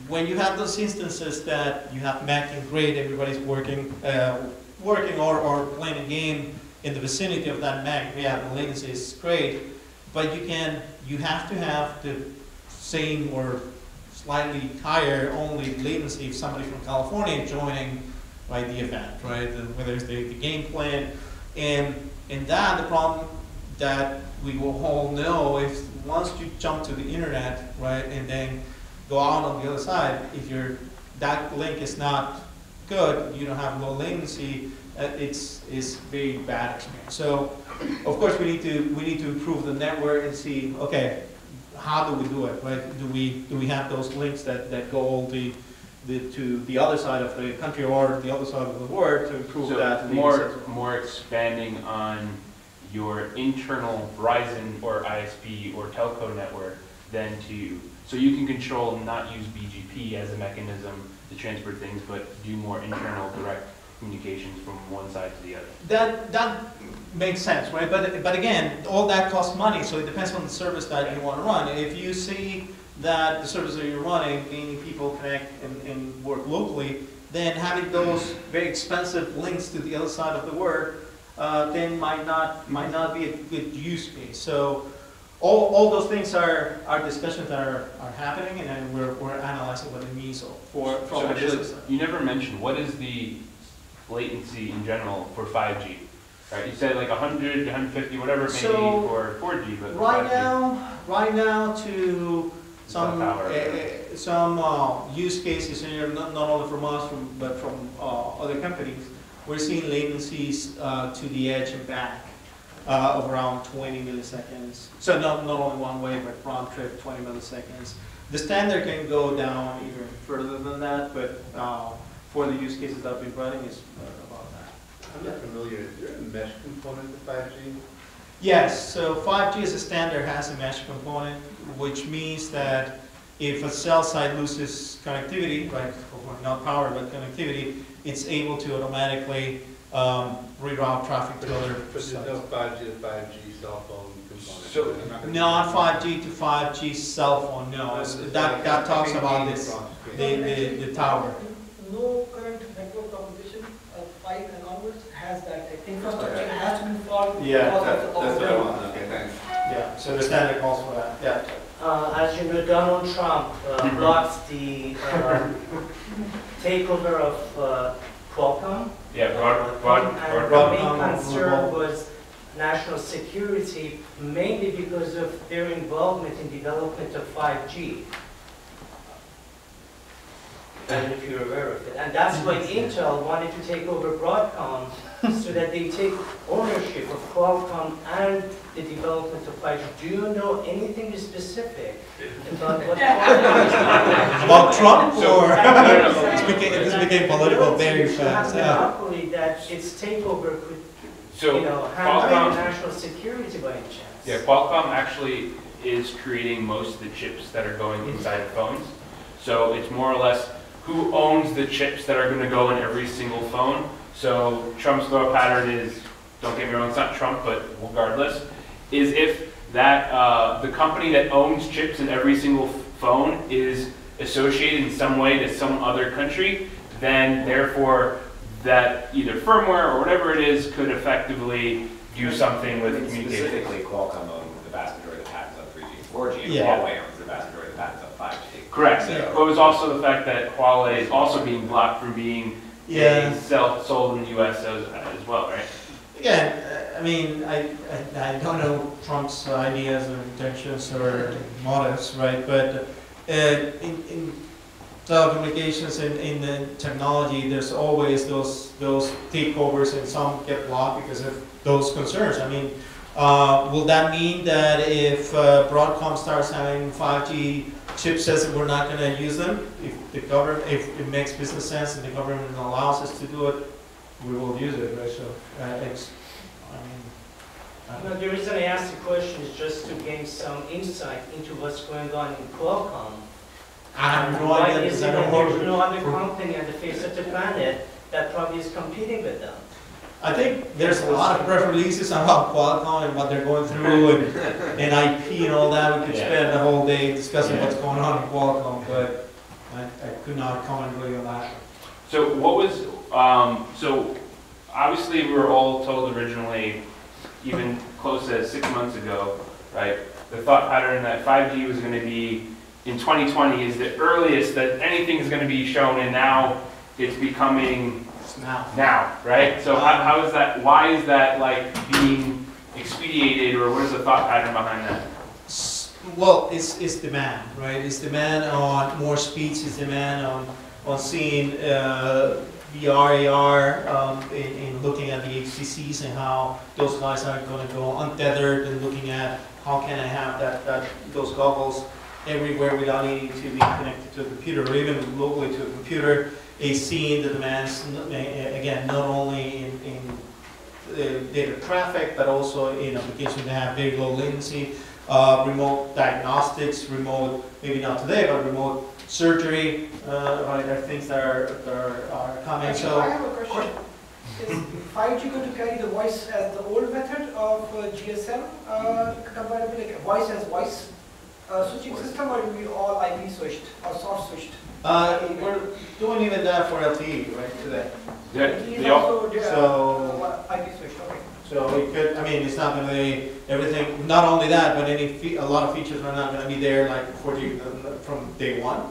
when you have those instances that you have MEC and grade, everybody's working or playing a game in the vicinity of that MEC, yeah, the latency is great, but you have to have the same or slightly higher only latency if somebody from California joining, right, the event, right, whether it's the game plan, and that the problem that we will all know is once you jump to the internet, right, and then go out on the other side, if that link is not good, you don't have low latency, it's very bad experience. So of course we need to improve the network and see, okay, how do we do it, right? Do we have those links that go all to the other side of the country or the other side of the world to improve that? More expanding on your internal Verizon or ISP or telco network so you can control and not use BGP as a mechanism to transfer things, but do more internal direct communications from one side to the other. That makes sense, right? But again, all that costs money, so it depends on the service that you want to run. If you see that the service that you're running, meaning people connect and work locally, then having those very expensive links to the other side of the world then might not be a good use case. So all those things are discussions that are happening, and then we're analyzing what it means from a business side. You never mentioned, what is the latency in general for 5G? Right, you said like 100, 150, whatever it may be for 4G, but right now to some Power. use cases here, not only from us, but from other companies. We're seeing latencies to the edge and back of around 20 milliseconds. So not only one way, but round trip 20 milliseconds. The standard can go down even further than that, but for the use cases that I've been running is about that. I'm not familiar, is there a mesh component to 5G? Yes, so 5G as a standard has a mesh component, which means that if a cell site loses connectivity, right, or not power, but connectivity, it's able to automatically reroute traffic to other But there's sites. no 5G to 5G cell phone component. So- I'm not gonna- Not 5G to 5G cell phone, no. That talks about this, the tower. No current network proposition of 5 and onwards has that infrastructure has to be followed. Yeah, because of That's the what I overall- want, okay, thanks. Yeah, so the standard calls for that, yeah. As you know, Donald Trump blocked the takeover of Qualcomm. Yeah, And the Broadcom main concern will- was national security, mainly because of their involvement in development of 5G. And if you're aware of it. And that's why Intel wanted to take over Broadcom, so that they take ownership of Qualcomm and the development of 5G. Do you know anything specific about what Qualcomm is doing? About Trump So- or? This became political very fast, yeah. Monopoly that its takeover could, So handle Qualcomm, national security by any chance. yeah, Qualcomm actually is creating most of the chips that are going inside of phones. So it's more or less who owns the chips that are going to go in every single phone. So Trump's thought pattern is, don't get me wrong, it's not Trump, but regardless, is if that the company that owns chips in every single phone is associated in some way to some other country, then therefore that either firmware or whatever it is could effectively do something with communication. Specifically, Qualcomm owns the vast majority of the patents on 3G and 4G, and Yeah. Huawei owns the vast majority of the patents on 5G. Correct. Yeah. But it was also the fact that Huawei is also being blocked from being Yeah. sold in the U.S. as well, right? Again, I mean, I don't know Trump's ideas or intentions or motives, right? But in telecommunications and in the technology, there's always those takeovers, and some get blocked because of those concerns. I mean, will that mean that if Broadcom starts having 5G chipsets that we're not going to use them? If it makes business sense and the government allows us to do it, we will use it, right? So No, the reason I asked the question is just to gain some insight into what's going on in Qualcomm. I have no Why idea is because it I that don't there's work. no other company on the face of the planet that probably is competing with them? I think there's a lot of press releases about Qualcomm and what they're going through and IP and all that. We could Yeah. spend the whole day discussing Yeah. what's going on in Qualcomm, but I could not comment really on that. So what was, so obviously we were all told originally, even close to 6 months ago, right? The thought pattern that 5G was going to be in 2020 is the earliest that anything is going to be shown, and now it's becoming now, right? So how is that, why is that like being expedited, or what is the thought pattern behind that? Well, it's demand, right? It's demand on more speeds, it's demand on seeing VR, AR, in looking at the HTCs and how those guys are going to go untethered, and looking at how can I have those goggles everywhere without needing to be connected to a computer, or even locally to a computer. Seeing the demands, again, not only in data traffic, but also in applications that have very low latency, remote diagnostics, remote, maybe not today, but remote surgery, right, are things that are coming. Actually, So, I have a question. Is 5G going to carry the voice as the old method of GSM compatibility, like voice as voice switching system, or will be all IP switched or soft switched? we're doing even that for LTE, right, today. It is They all, also So- IP switched, okay. So it could, I mean, it's not going to be everything, not only that, but a lot of features are not going to be there like 4G from day one.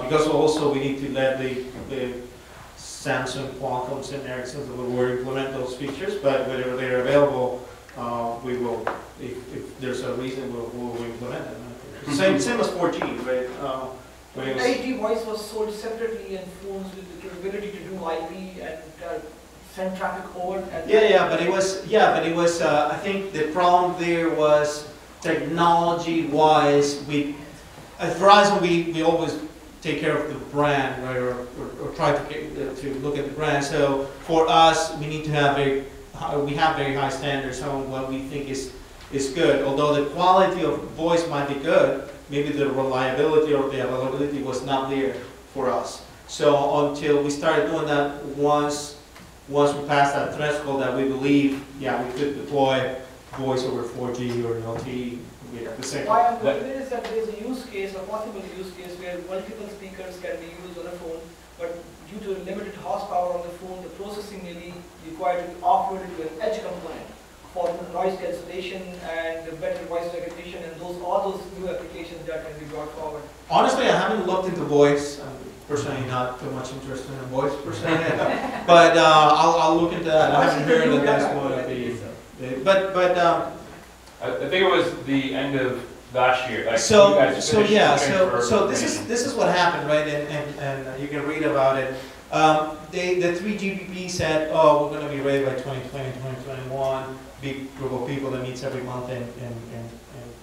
Because also we need to let the Samsung, Qualcomm, and Ericsson's will implement those features, but whenever they're available, we will, if there's a reason, we'll implement them. Same as 4G, right? When it was- 8G voice was sold separately in phones with the capability to do IP and send traffic over. And but it was. I think the problem there was technology-wise. At Verizon, we always take care of the brand, right, or try to look at the brand. So for us, we need to have very high standards on what we think is good. Although the quality of voice might be good, maybe the reliability or the availability was not there for us. So until we started doing that, once we passed that threshold that we believe, we could deploy voice over 4G or LTE. The same. Why I'm going there is that there is a use case, a possible use case where multiple speakers can be used on a phone, but due to limited horsepower on the phone, the processing may be required to be offloaded to an edge component for noise cancellation and better voice recognition and all those new applications that can be brought forward. Honestly, I haven't looked into voice. I'm personally not too much interested in voice per se, but I'll look into that. I haven't heard that that's one of the. I think it was the end of last year. Like So you guys finished this is what happened, right? And you can read about it. The 3GPP said, we're going to be ready by 2020, 2021. Big group of people that meets every month and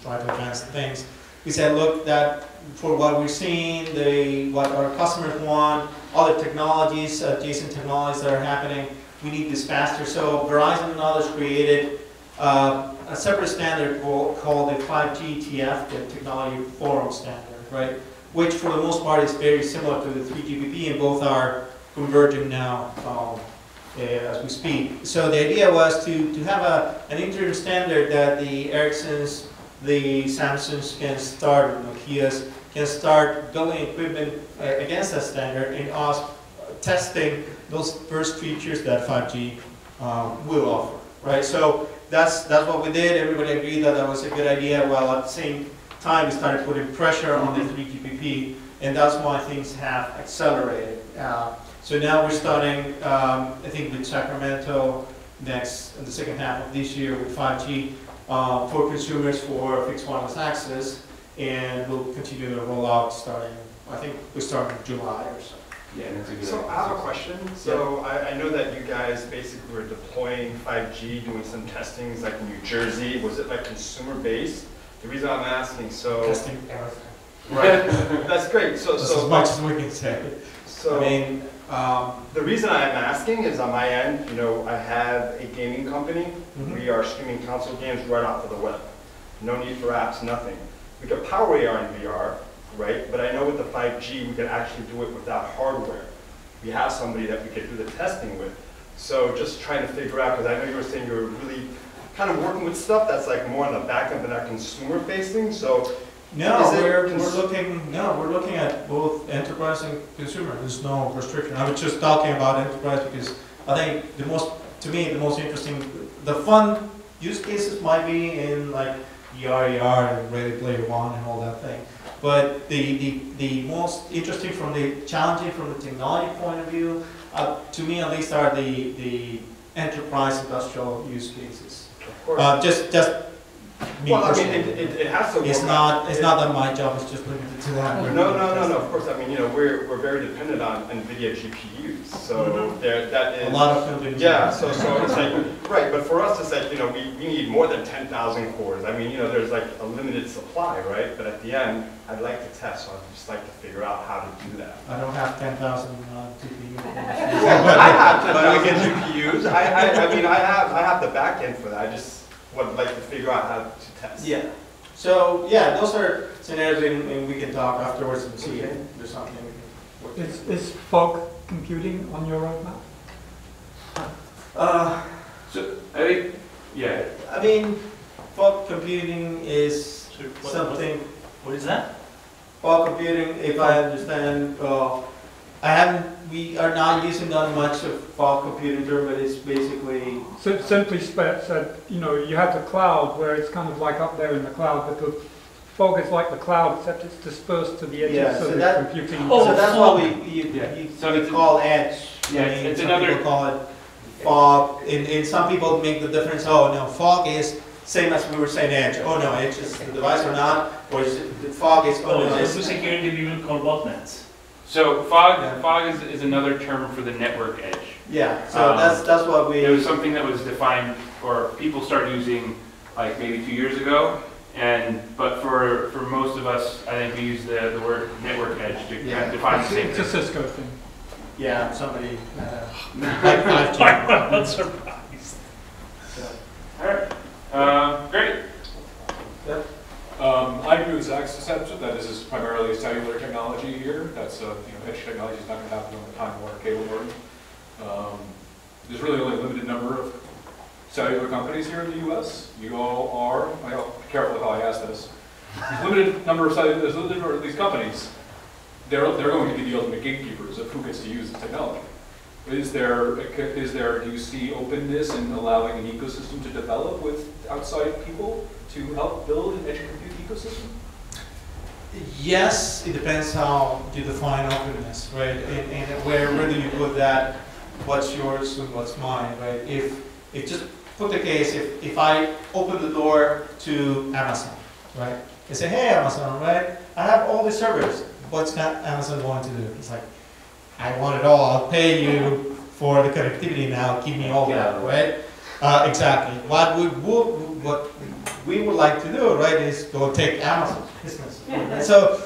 try to advance things. We said, look, that for what we're seeing, what our customers want, other technologies, adjacent technologies that are happening, we need this faster. So Verizon and others created a separate standard called the 5G TF, the Technology Forum Standard, right? Which for the most part is very similar to the 3GPP, and both are converging now as we speak. So the idea was to have an interim standard that the Ericssons, the Samsungs can start, Nokias can start building equipment against that standard, and us testing those first features that 5G will offer, right? So that's what we did. Everybody agreed that was a good idea, while at the same time we started putting pressure on the 3GPP, and that's why things have accelerated. So now we're starting, I think, with Sacramento next, in the second half of this year with 5G for consumers for fixed wireless access, and we'll continue to roll out starting, I think we start in July or so. Yeah, that's a good So idea. I have a question. So I know that you guys basically were deploying 5G, doing some testings like in New Jersey. Was it like consumer based? The reason I'm asking, so Testing everything. right, that's great. So That's as much as we can say. So I mean, the reason I'm asking is on my end, I have a gaming company. Mhm. We are streaming console games right off of the web. No need for apps, nothing. We could power AR and VR, right? But I know with the 5G, we could actually do it without hardware. We have somebody that we could do the testing with. So just trying to figure out, because I know you were saying you were really kind of working with stuff that's like more on the back end, but not consumer facing. So no, is it we're looking at both enterprise and consumer. There's no restriction. I was just talking about enterprise because I think the most interesting, the fun use cases might be in like ER and Ready Player One and all that thing. But the most interesting challenging from the technology point of view, to me at least, are the enterprise industrial use cases. of course. Just me Well, I mean, personally. it has to work. It's not that my job is just limited to that. No, of course. I mean, we're very dependent on NVIDIA GPUs. So that is A lot of companies. yeah. So it's like right, but for us, it's like we need more than 10,000 cores. I mean, there's like a limited supply, right? But at the end, I'd like to test. So I'd just like to figure out how to do that. I don't have 10,000 GPU. I have 10,000 GPUs. I mean, I have the back end for that. I just would like to figure out how to test. Yeah. So yeah, those are scenarios, and we can talk afterwards and see if there's something we can work with. Is fog computing on your roadmap? So I think, yeah. I mean, fog computing is something. What is that? Fog computing, if I understand, we are not using that much of fog computing term, but it's basically. So simply said, you have the cloud where it's kind of like up there in the cloud, but the fog is like the cloud, except it's dispersed to the edges, Yeah, so so the that- computing. So that's what So we it's- call edge. Yeah, I mean, it's some another- people call it fog. And some people make the difference. Oh no, fog is same as we were saying edge. Oh no, edge is the device or not, or is it, the fog is oh no. So It's, for security, we will call botnets. So fog is another term for the network edge. yeah, so that's what we. It was something that was defined, or people started using like maybe 2 years ago. But for most of us, I think we use the word network edge to kind of define the same It's a thing. Cisco thing. Yeah, somebody like 5G. I'm not surprised. All right, great. I agree with Zac's assessment that this is primarily cellular technology here. That's, edge technology is not going to happen on the time warner cable modem. There's really only a limited number of cellular companies here in the U.S. You all are, I'll be careful how I ask this. There's a limited number of there's a limited number of these companies. They're going to be the ultimate gatekeepers of who gets to use the technology. Do you see openness in allowing an ecosystem to develop with outside people to help build an edge compute ecosystem? Yes, it depends how you define openness, right? And where do you put that? What's yours and what's mine, right? If just put the case, if I open the door to Amazon, right? They say, hey Amazon, right? I have all these servers. What's Amazon going to do? It's like, I want it all. I'll pay you for the connectivity now. Give me all that, right? Exactly. What we would like to do, right, is go take Amazon's business. So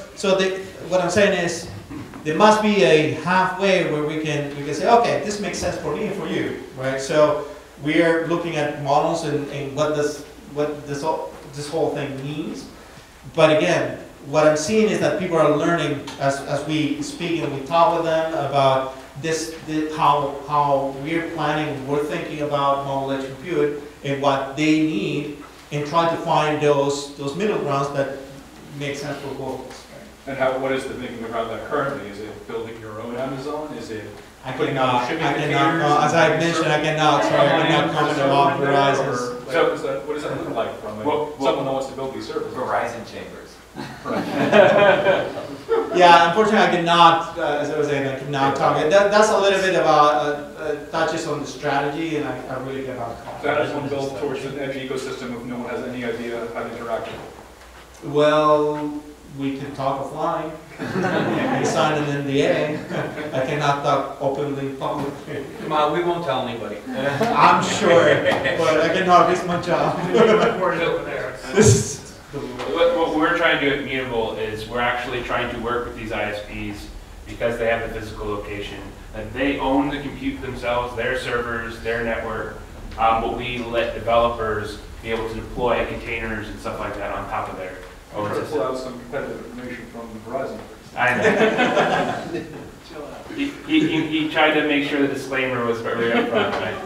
what I'm saying is, there must be a halfway where we can say, okay, this makes sense for me and for you, right? So we are looking at models and what this whole thing means. But again, what I'm seeing is that people are learning as we speak and we talk with them about how we're planning, we're thinking about mobile edge compute and what they need, and trying to find those middle grounds that make sense for both of us. Right? And what is the thinking around that currently? Is it building your own Amazon? Is it putting I shipping cannot, containers? as I mentioned, I cannot comment about Verizon. So what does that look like from someone that wants to build these services? Verizon chambers. Yeah, unfortunately, I cannot, as I was saying, I cannot talk. That's a little bit about touches on the strategy, and I really cannot comment. So how does one build towards an edge ecosystem if no one has any idea how to interact with it? Well, we can talk offline. We sign an NDA. I cannot talk openly, publicly. Come on, we won't tell anybody. I'm sure, but I cannot risk my job. What we're trying to do at Mutable is we're actually trying to work with these ISPs because they have the physical location. And they own the compute themselves, their servers, their network, but we let developers be able to deploy containers and stuff like that on top of their own Try to pull system. out some competitive information from Verizon. I know. He tried to make sure the disclaimer was very upfront, right?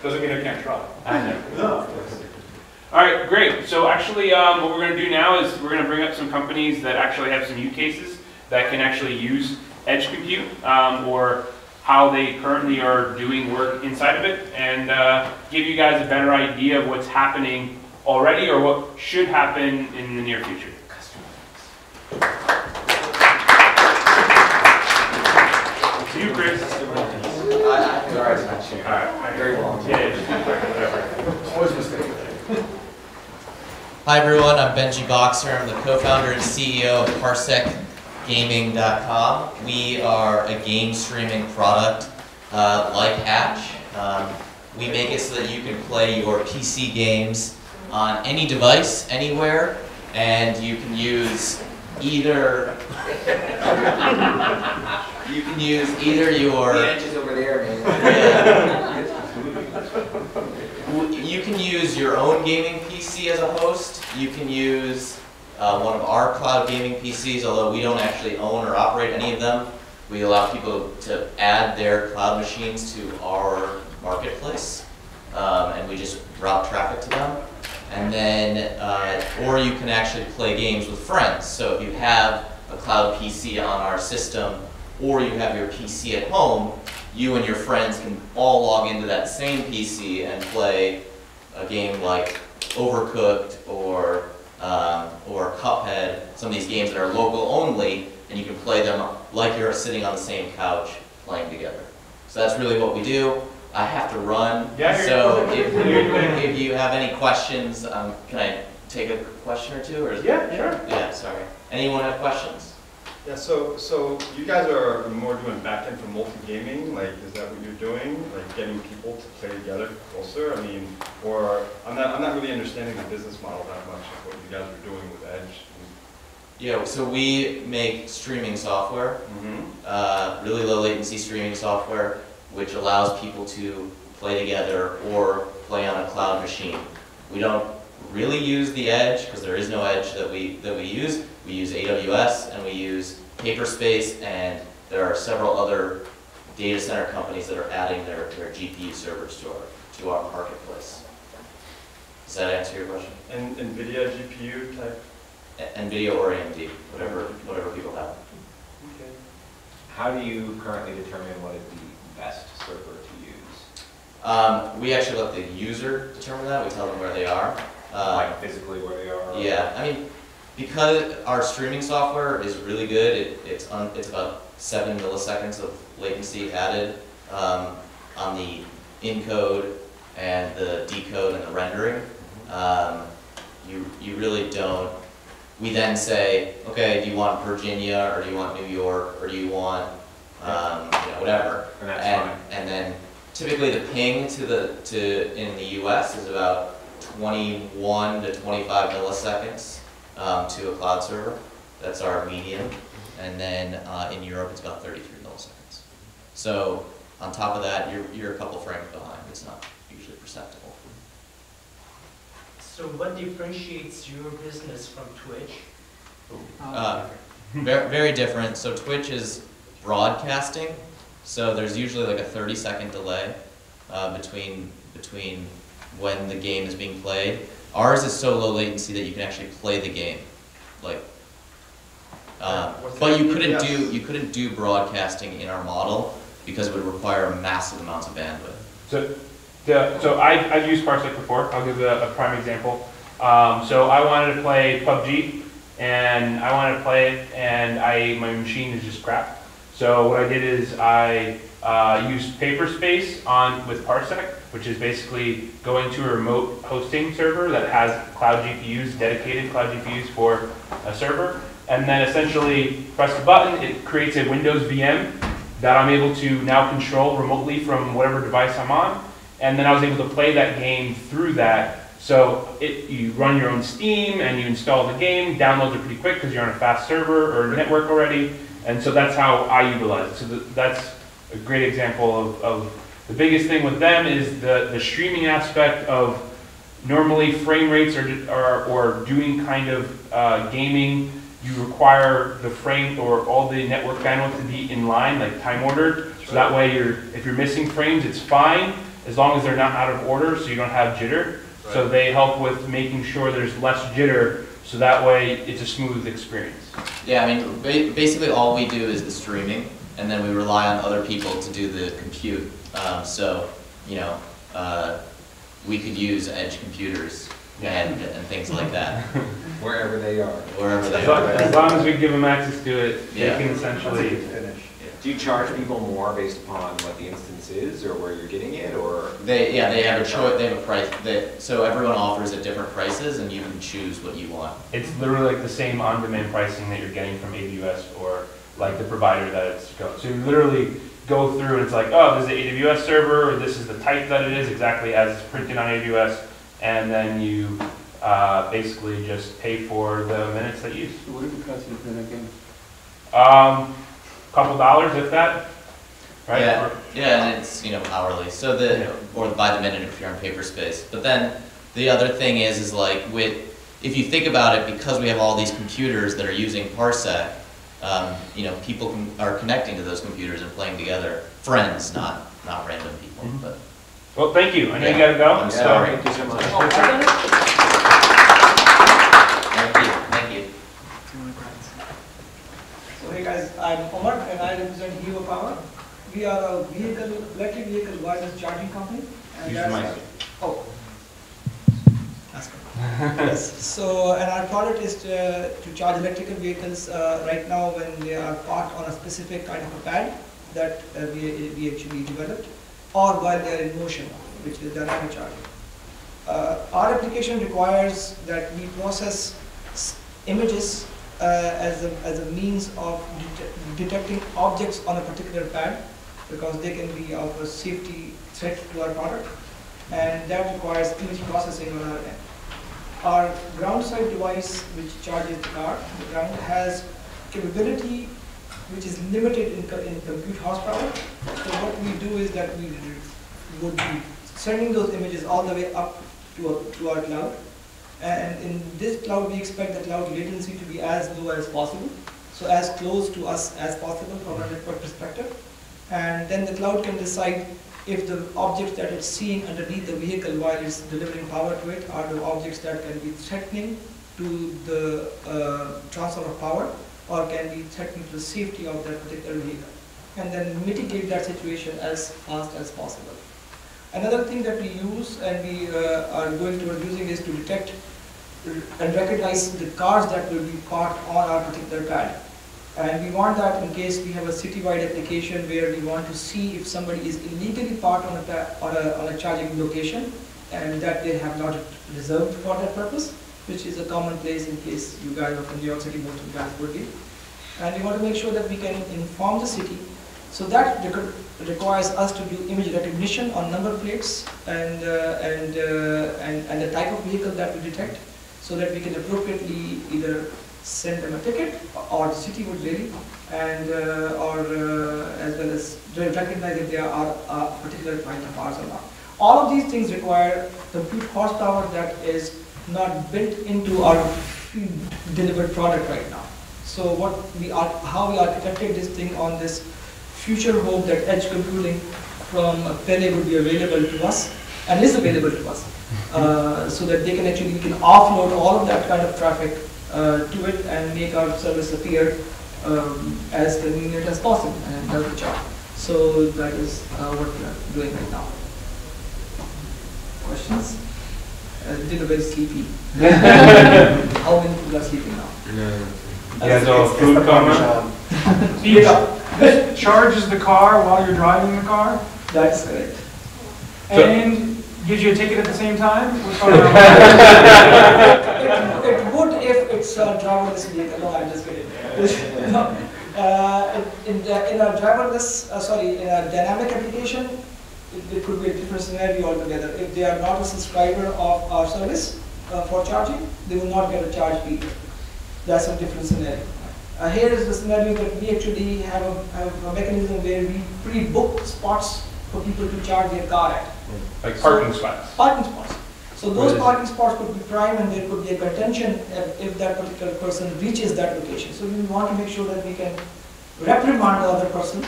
Doesn't mean I can't try. I know. No. All right, great. So actually, what we're going to do now is we're going to bring up some companies that actually have some use cases that can actually use edge compute or how they currently are doing work inside of it, and give you guys a better idea of what's happening already or what should happen in the near future. To you, Chris. Sorry, it's not you. All right. Very long. Yeah, whatever. Always a mistake. Hi everyone, I'm Benji Boxer. I'm the co-founder and CEO of ParsecGaming.com. We are a game streaming product like Hatch. We make it so that you can play your PC games on any device, anywhere, and you can use either your The edge is over there, man. Yeah. You can use your own gaming PC as a host. You can use one of our cloud gaming PCs, although we don't actually own or operate any of them. We allow people to add their cloud machines to our marketplace, and we just route traffic to them. And then, or you can actually play games with friends. So if you have a cloud PC on our system, or you have your PC at home, you and your friends can all log into that same PC and play a game like Overcooked or Cuphead, some of these games that are local only, and you can play them like you're sitting on the same couch playing together. So that's really what we do. I have to run. Yeah, so if you have any questions, can I take a question or two? Or Yeah, sure. Yeah, sorry. Anyone have questions? Yeah, so you guys are more doing back-end for multi-gaming, like, is that what you're doing? Like, getting people to play together closer? I mean, or, I'm not really understanding the business model that much of what you guys are doing with Edge. Yeah, so we make streaming software, really low latency streaming software, which allows people to play together or play on a cloud machine. We don't really use the Edge, because there is no Edge that we use. We use AWS and we use Paperspace, and there are several other data center companies that are adding their GPU servers to our marketplace. Does that answer your question? And NVIDIA GPU type? NVIDIA or AMD, whatever people have. Okay. How do you currently determine what is the best server to use? We actually let the user determine that. We tell them where they are. Like physically where they are? Yeah, I mean, because our streaming software is really good, it's about 7 milliseconds of latency added on the encode and the decode and the rendering. You really don't. We then say, okay, do you want Virginia, or do you want New York, or do you want whatever? And that's fine. And then typically the ping in the US is about 21 to 25 milliseconds to a cloud server. That's our median. And then in Europe, it's about 33 milliseconds. So on top of that, you're a couple frames behind. It's not usually perceptible. So what differentiates your business from Twitch? Very different. So Twitch is broadcasting. So there's usually like a 30-second delay between when the game is being played. Ours is so low latency that you can actually play the game, like. But you couldn't do broadcasting in our model because it would require massive amounts of bandwidth. So I've used Parsec before. I'll give a prime example. So I wanted to play PUBG, and I wanted to play it, and my machine is just crap. So what I did is I used Paperspace with Parsec, which is basically going to a remote hosting server that has cloud GPUs, dedicated cloud GPUs for a server, and then essentially press the button. It creates a Windows VM that I'm able to now control remotely from whatever device I'm on. And then I was able to play that game through that. So you run your own Steam and you install the game. Downloads are pretty quick because you're on a fast server or network already. And so that's how I utilize it. So that's a great example of the biggest thing with them is the streaming aspect of normally frame rates or doing kind of gaming. You require the frame or all the network bandwidth to be in line, like time ordered. So that way if you're missing frames, it's fine, as long as they're not out of order, so you don't have jitter. Right. So they help with making sure there's less jitter, so that way it's a smooth experience. Yeah, I mean, basically all we do is the streaming, and then we rely on other people to do the compute. We could use edge computers and things like that. Wherever they are. Wherever they are. As long as we give them access to it, they can essentially finish. Do you charge people more based upon what the instance is, or where you're getting it, or? They have a choice. They have a price. So everyone offers at different prices, and you can choose what you want. It's literally like the same on-demand pricing that you're getting from AWS or like the provider that it's going. So you literally go through, and it's like, oh, this is the AWS server, or this is the type that it is, exactly as it's printed on AWS, and then you basically just pay for the minutes that you use. So what is the cost of that again? Couple dollars, if that, right? Yeah, and it's hourly. So or by the minute if you're on Paperspace. But then the other thing is like if you think about it, because we have all these computers that are using Parsec, people are connecting to those computers and playing together. Friends, not random people. Mm-hmm. But well, thank you. I know you gotta go. I'm sorry. Thank you so much. Thank you. So hey guys, I'm Omar and I represent Hero Power. We are a electric vehicle wireless charging company. And Use the mic. Oh, that's good. Yes. So, and our product is to charge electrical vehicles right now when they are parked on a specific kind of a pad that we actually developed. or while they are in motion, which is dynamic charging. Our application requires that we process images as a means of detecting objects on a particular pad, because they can be of a safety threat to our product, and that requires image processing on our end. Our ground side device, which charges the car, the ground, has capability which is limited in compute horsepower. So what we do is that we would be sending those images all the way up to our cloud. And in this cloud, we expect the cloud latency to be as low as possible, so as close to us as possible from a network perspective. And then the cloud can decide if the objects that it's seeing underneath the vehicle while it's delivering power to it are the objects that can be threatening to the transfer of power, or can be threatening to the safety of that particular vehicle, and then mitigate that situation as fast as possible. Another thing that we use, and we are going toward using, is to detect and recognize the cars that will be parked on our particular pad. And we want that in case we have a citywide application where we want to see if somebody is illegally parked on a charging location, and that they have not reserved for that purpose, which is a common place in case you guys are from New York City, most of you guys would be. And we want to make sure that we can inform the city. So that requires us to do image recognition on number plates and the type of vehicle that we detect, so that we can appropriately either send them a ticket, or the city would really, and as well as recognize if there are a particular kind of cars or not. All of these things require compute horsepower that is not built into our delivered product right now. So how we architected this thing on this future hope that edge computing from Pele would be available to us, and is available to us, so that we can offload all of that kind of traffic to it and make our service appear as convenient as possible and help the job. So that is what we are doing right now. Questions? Did a very sleepy. How many people are sleeping now? You guys all have food coma? This charges the car while you're driving the car? That's correct. And gives you a ticket at the same time? It would if it's a driverless vehicle. No, I'm just kidding. No. In a driverless, in a dynamic application, it could be a different scenario altogether. If they are not a subscriber of our service for charging, they will not get a charge fee. That's a different scenario. Here is the scenario that we actually have a mechanism where we pre-book spots for people to charge their car at. Like parking spots? Parking spots. So those parking spots could be prime, and there could be a contention if that particular person reaches that location. So we want to make sure that we can reprimand the other person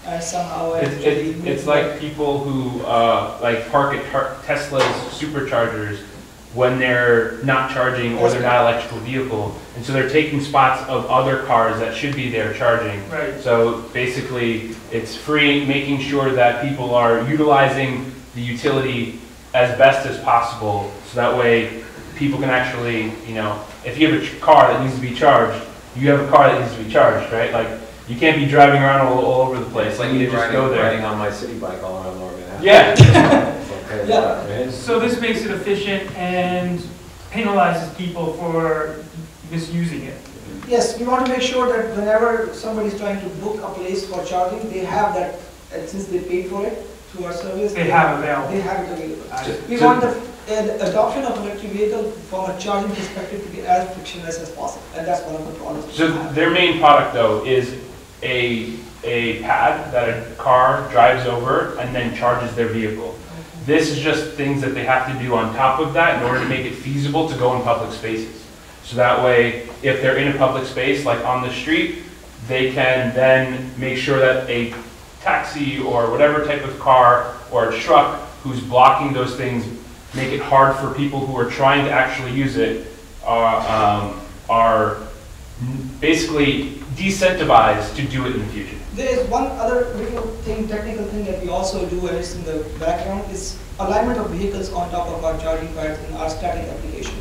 and somehow... It's like people who like park at Tesla's superchargers when they're not charging or they're not an electrical vehicle. And so they're taking spots of other cars that should be there charging. Right. So basically, it's free, making sure that people are utilizing the utility as best as possible, so that way people can actually, if you have a car that needs to be charged, you have a car that needs to be charged, right? Like, you can't be driving around all over the place. Like, you just go there. Riding on my city bike all around Northern Manhattan. Yeah. Yeah. So this makes it efficient and penalizes people for misusing it. Yes, we want to make sure that whenever somebody is trying to book a place for charging, they have that, and since they paid for it through our service, They have available. They have it available. We want the adoption of electric vehicle from a charging perspective to be as frictionless as possible, and that's one of the problems. So their main product, though, is a pad that a car drives over and then charges their vehicle. This is just things that they have to do on top of that in order to make it feasible to go in public spaces. So that way, if they're in a public space, like on the street, they can then make sure that a taxi or whatever type of car or a truck who's blocking those things, make it hard for people who are trying to actually use it, are basically decentivized to do it in the future. There is one other little thing, technical thing that we also do, and it's in the background, is alignment of vehicles on top of our charging pads in our static application.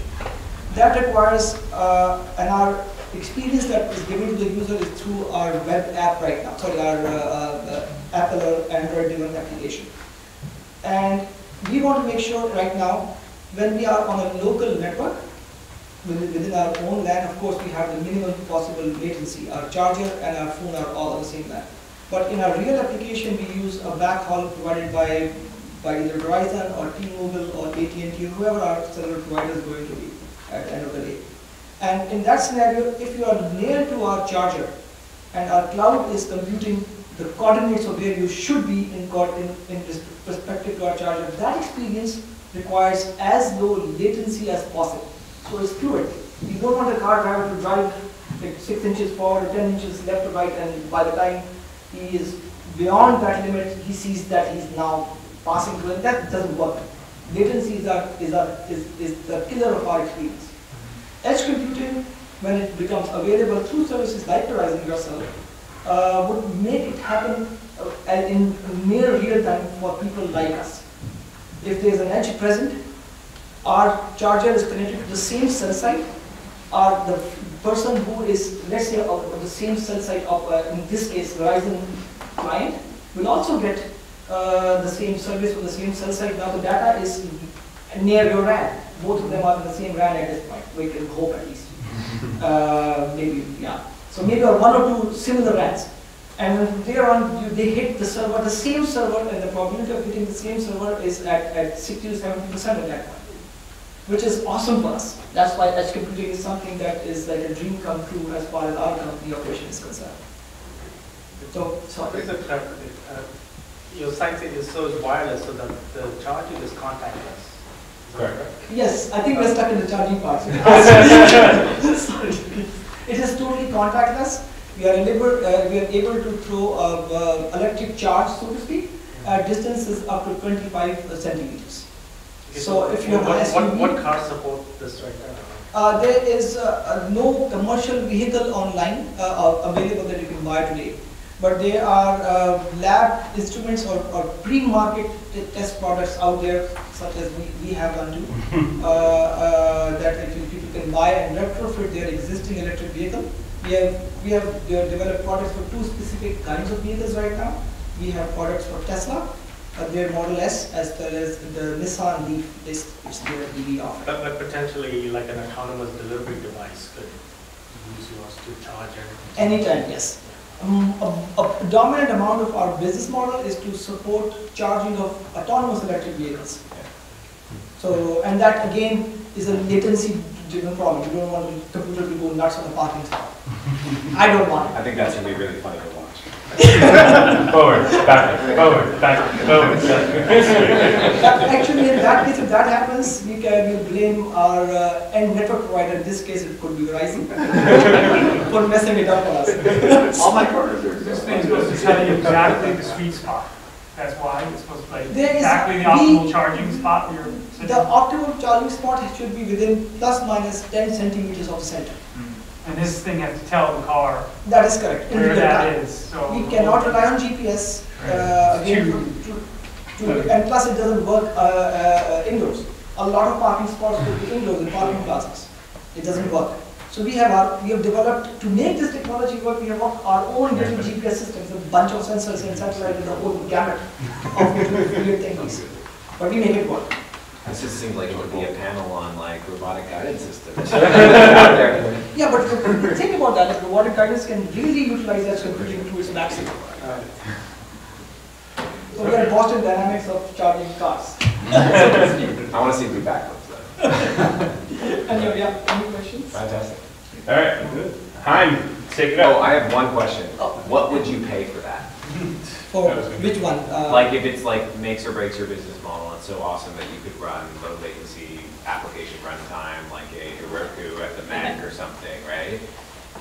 That requires, and our experience that is given to the user is through our web app right now, our Apple or Android driven application. And we want to make sure right now, when we are on a local network, within our own LAN, of course, we have the minimum possible latency. Our charger and our phone are all on the same LAN. But in our real application, we use a backhaul provided by either Verizon or T-Mobile or AT&T, whoever our cellular provider is going to be at the end of the day. And in that scenario, if you are near to our charger and our cloud is computing the coordinates of where you should be in perspective to our charger, that experience requires as low latency as possible. So it's fluid. You don't want a car driver to drive like 6 inches forward or 10 inches left or right, and by the time he is beyond that limit, he sees that he's now passing through, and that doesn't work. Latency is the killer of our experience. Edge computing, when it becomes available through services like Verizon yourself, would make it happen in near real time for people like us. If there's an edge present, our charger is connected to the same cell site, or the person who is, let's say, of the same cell site of, in this case, Verizon client, will also get the same service from the same cell site. Now the data is near your RAN. Both of them are in the same RAN at this point. We can hope at least. Maybe, yeah. So maybe one or two similar RANs. And when they are on, they hit the server, the same server, and the probability of hitting the same server is at 60 to 70% at that point, which is awesome for us. That's why edge computing is something that is like a dream come true as far as our company operation is concerned. So, sorry. Please clarify. Your site shows wireless, so that the charging is contactless. Correct. Yes, I think we're stuck in the charging part. Sorry. It is totally contactless. We are able to throw electric charge, so to speak, at distances up to 25 centimeters. Okay, so if you have an SUV, what cars support this right now? there is no commercial vehicle online available that you can buy today. But there are lab instruments or pre-market test products out there, such as we have one too, that actually people can buy and retrofit their existing electric vehicle. We have developed products for two specific kinds of vehicles right now. We have products for Tesla, their Model S, as well as the Nissan Leaf, which their EV offering. But potentially, like an autonomous delivery device could use yours to charge anytime, yes. A predominant amount of our business model is to support charging of autonomous electric vehicles. So, and that again is a latency-driven problem. You don't want the computer to go nuts on the parking spot. I don't want it. I think that's going to be really funny to watch. Forward, back, forward, back, forward. Actually, in that case, if that happens, we blame our end network provider. In this case, it could be Verizon for messing it up for us. All my this thing is supposed to tell you exactly the sweet spot. That's why it's supposed to be exactly the optimal charging spot. The optimal charging spot should be within plus minus 10 centimeters of the center. And this thing has to tell the car that is correct. Where that is. So we cannot rely on GPS again, and plus it doesn't work indoors. A lot of parking spots will be indoors in parking plazas. It doesn't work. So we have developed, to make this technology work, we have our own little GPS systems, a bunch of sensors and satellites and the whole gamut of weird things. But we make it work. This just seems like it would be a panel on like robotic guidance systems. Yeah, but think about that. Like, robotic guidance can really utilize edge computing to its maximum. So we are Boston Dynamics of charging cars. I want to see it backwards though. And yeah, any questions? Fantastic. All right, good. Chaim, take it up. Oh, I have one question. What would you pay for that? For which one? Like if it's like makes or breaks your business model, it's so awesome that you could run low latency application runtime like a Heroku at the Mac or something, right?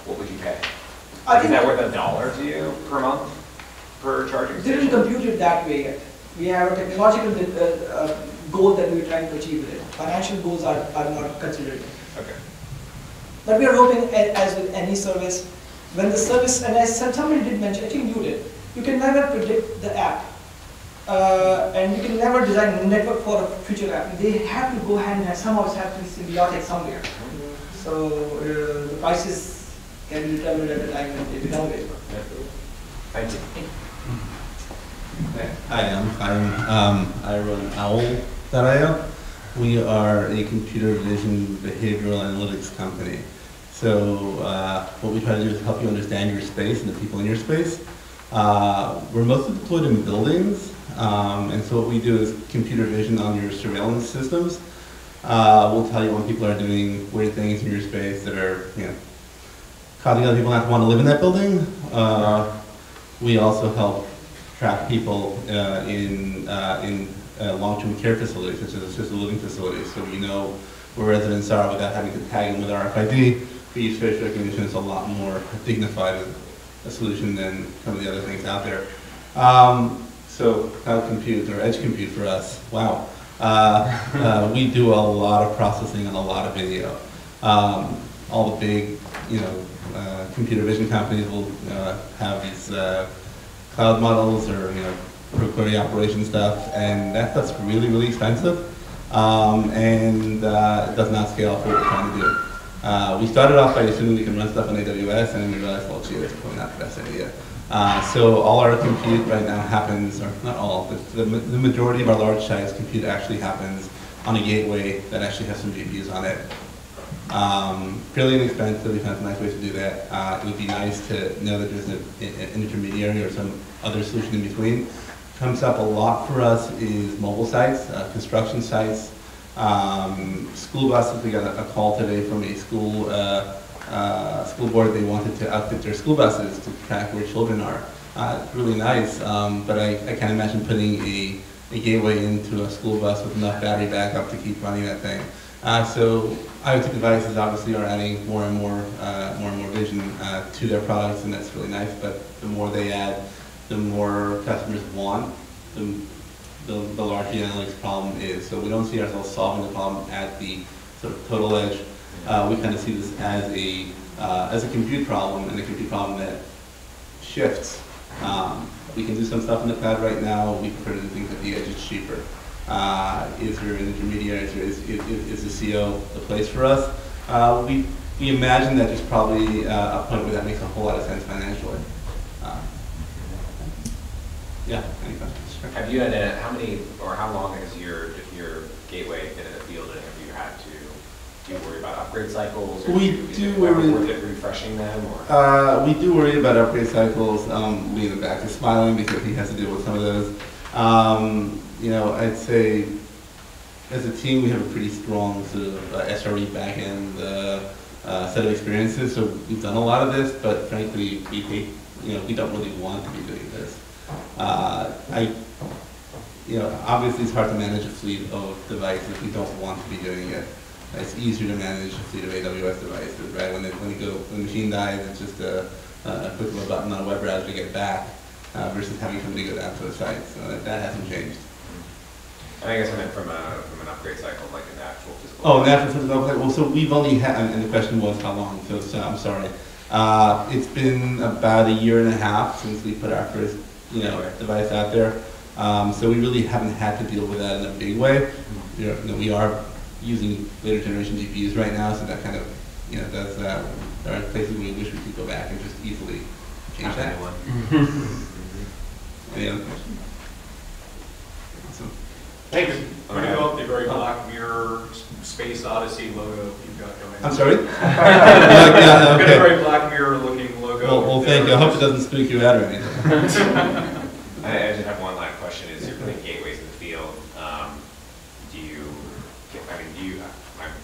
What would you pay? Is that worth $1 to you per month per charging station? Didn't compute it that way yet. We have a technological goal that we're trying to achieve with it. Financial goals are not considered. Okay. But we are hoping, as with any service, when the service, and as somebody did mention, I think you did, you can never predict the app. And you can never design a network for a future app. They have to go hand in hand, somehow it has to be symbiotic somewhere. So the prices can be determined at the time when they become available. Thank you. I run owl.io. We are a computer vision behavioral analytics company. So what we try to do is help you understand your space and the people in your space. We're mostly deployed in buildings, and so what we do is computer vision on your surveillance systems. We'll tell you when people are doing weird things in your space that are, causing other people not to want to live in that building. We also help track people in long-term care facilities, such as assisted living facilities, so we know where residents are without having to tag them with RFID. We use facial recognition. It's a lot more dignified a solution than some of the other things out there. So cloud compute or edge compute for us, wow. We do a lot of processing and a lot of video. All the big, computer vision companies will have these cloud models or pro query operation stuff, and that stuff's really, really expensive, and it does not scale for what we're trying to do. We started off by assuming we can run stuff on AWS, and then we realized, well, gee, that's probably not the best idea. So all our compute right now happens, or not all, but the majority of our large size compute actually happens on a gateway that actually has some GPUs on it. Fairly inexpensive. We found some nice ways to do that. It would be nice to know that there's an intermediary or some other solution in between. Comes up a lot for us is mobile sites, construction sites, school buses. We got a call today from a school board. They wanted to outfit their school buses to track where children are. It's really nice, but I can't imagine putting a gateway into a school bus with enough battery backup to keep running that thing. So IoT devices obviously are adding more and more vision to their products, and that's really nice. But the more they add, the more customers want, the larger the analytics problem is. So we don't see ourselves solving the problem at the sort of total edge. We kind of see this as a compute problem, and a compute problem that shifts. We can do some stuff in the cloud right now. We prefer to do things at the edge. It's cheaper. Is there an intermediary? Is the CO the place for us? We imagine that there's probably a point where that makes a whole lot of sense financially. Yeah, any questions? Sure. Have you had how many or how long has your gateway been in the field, and have you had to, do you worry about upgrade cycles? Or We do worry. Worth it refreshing them, or? We do worry about upgrade cycles. Lee in the back is smiling because he has to deal with some of those. I'd say as a team we have a pretty strong sort of SRE backend set of experiences. So we've done a lot of this, but frankly, we don't really want to be doing this. Obviously it's hard to manage a fleet of devices. We don't want to be doing it. It's easier to manage a fleet of AWS devices, right? When the machine dies, it's just a click of a button on a web browser to get back, versus having somebody go down to the site. So that hasn't changed. I guess I meant from an upgrade cycle, like an actual physical. Oh, an actual physical upgrade. Well, so we've only had, and the question was how long. So I'm sorry. It's been about 1.5 years since we put our first device out there. So we really haven't had to deal with that in a big way. We are using later generation GPUs right now, so that kind of does there are places we wish we could go back and just easily change that. Any other questions? Awesome. Thanks. I'm going to go up the very Black Mirror Space Odyssey logo you've got going. I'm sorry? Yeah, okay. Got a very Black Mirror looking logo. Well, thank you. I hope it doesn't spook you out or anything. I just have one last question. Is you're putting gateways in the field.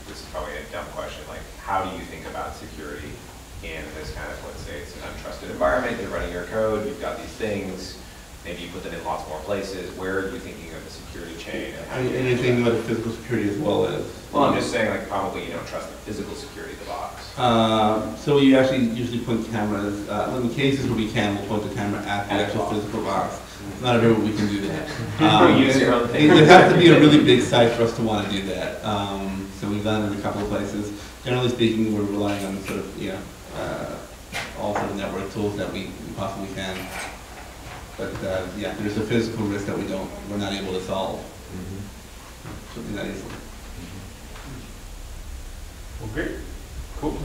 This is probably a dumb question. Like, how do you think about security in this kind of, let's say it's an untrusted environment, you're running your code, you've got these things, maybe you put them in lots more places. Where are you thinking of the security chain? And anything about the physical security as well as? Well, I'm just saying, like, probably you don't trust the physical security of the box. So we actually usually point cameras, in cases where we can, we'll point the camera at the actual physical box. Not everywhere we can do that. There has to be a really big site for us to want to do that. So we've done it in a couple of places. Generally speaking, we're relying on sort of, all sort of network tools that we possibly can. But there's a physical risk that we're not able to solve. Certainly not easily. Well, great. Cool.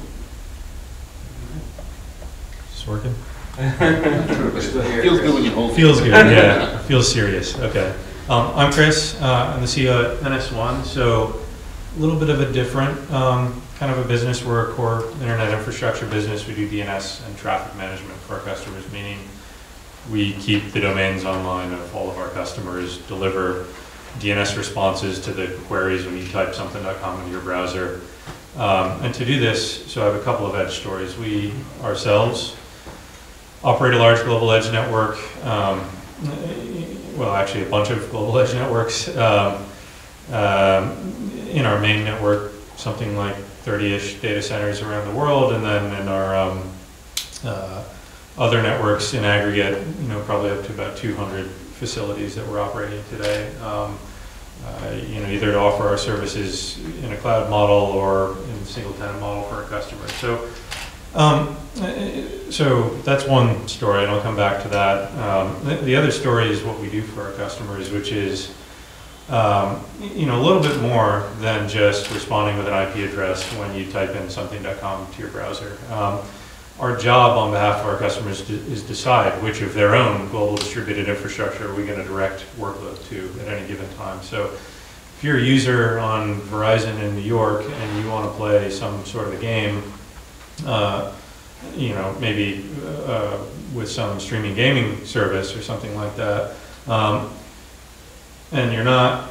Is this working? Feels good when you hold it. Feels good, yeah. Feels serious. Okay. I'm Chris. I'm the CEO at NS1. So a little bit of a different kind of a business. We're a core internet infrastructure business. We do DNS and traffic management for our customers, meaning we keep the domains online of all of our customers, deliver DNS responses to the queries when you type something.com into your browser. And to do this, so I have a couple of edge stories. We ourselves operate a large global edge network, well, actually a bunch of global edge networks. In our main network, something like 30-ish data centers around the world, and then in our other networks in aggregate, probably up to about 200 facilities that we're operating today. Either to offer our services in a cloud model or in a single tenant model for our customers. So that's one story, and I'll come back to that. The other story is what we do for our customers, which is a little bit more than just responding with an IP address when you type in something.com to your browser. Our job on behalf of our customers is decide which of their own global distributed infrastructure are we going to direct workload to at any given time. So if you're a user on Verizon in New York and you want to play some sort of a game, maybe with some streaming gaming service or something like that, and you're not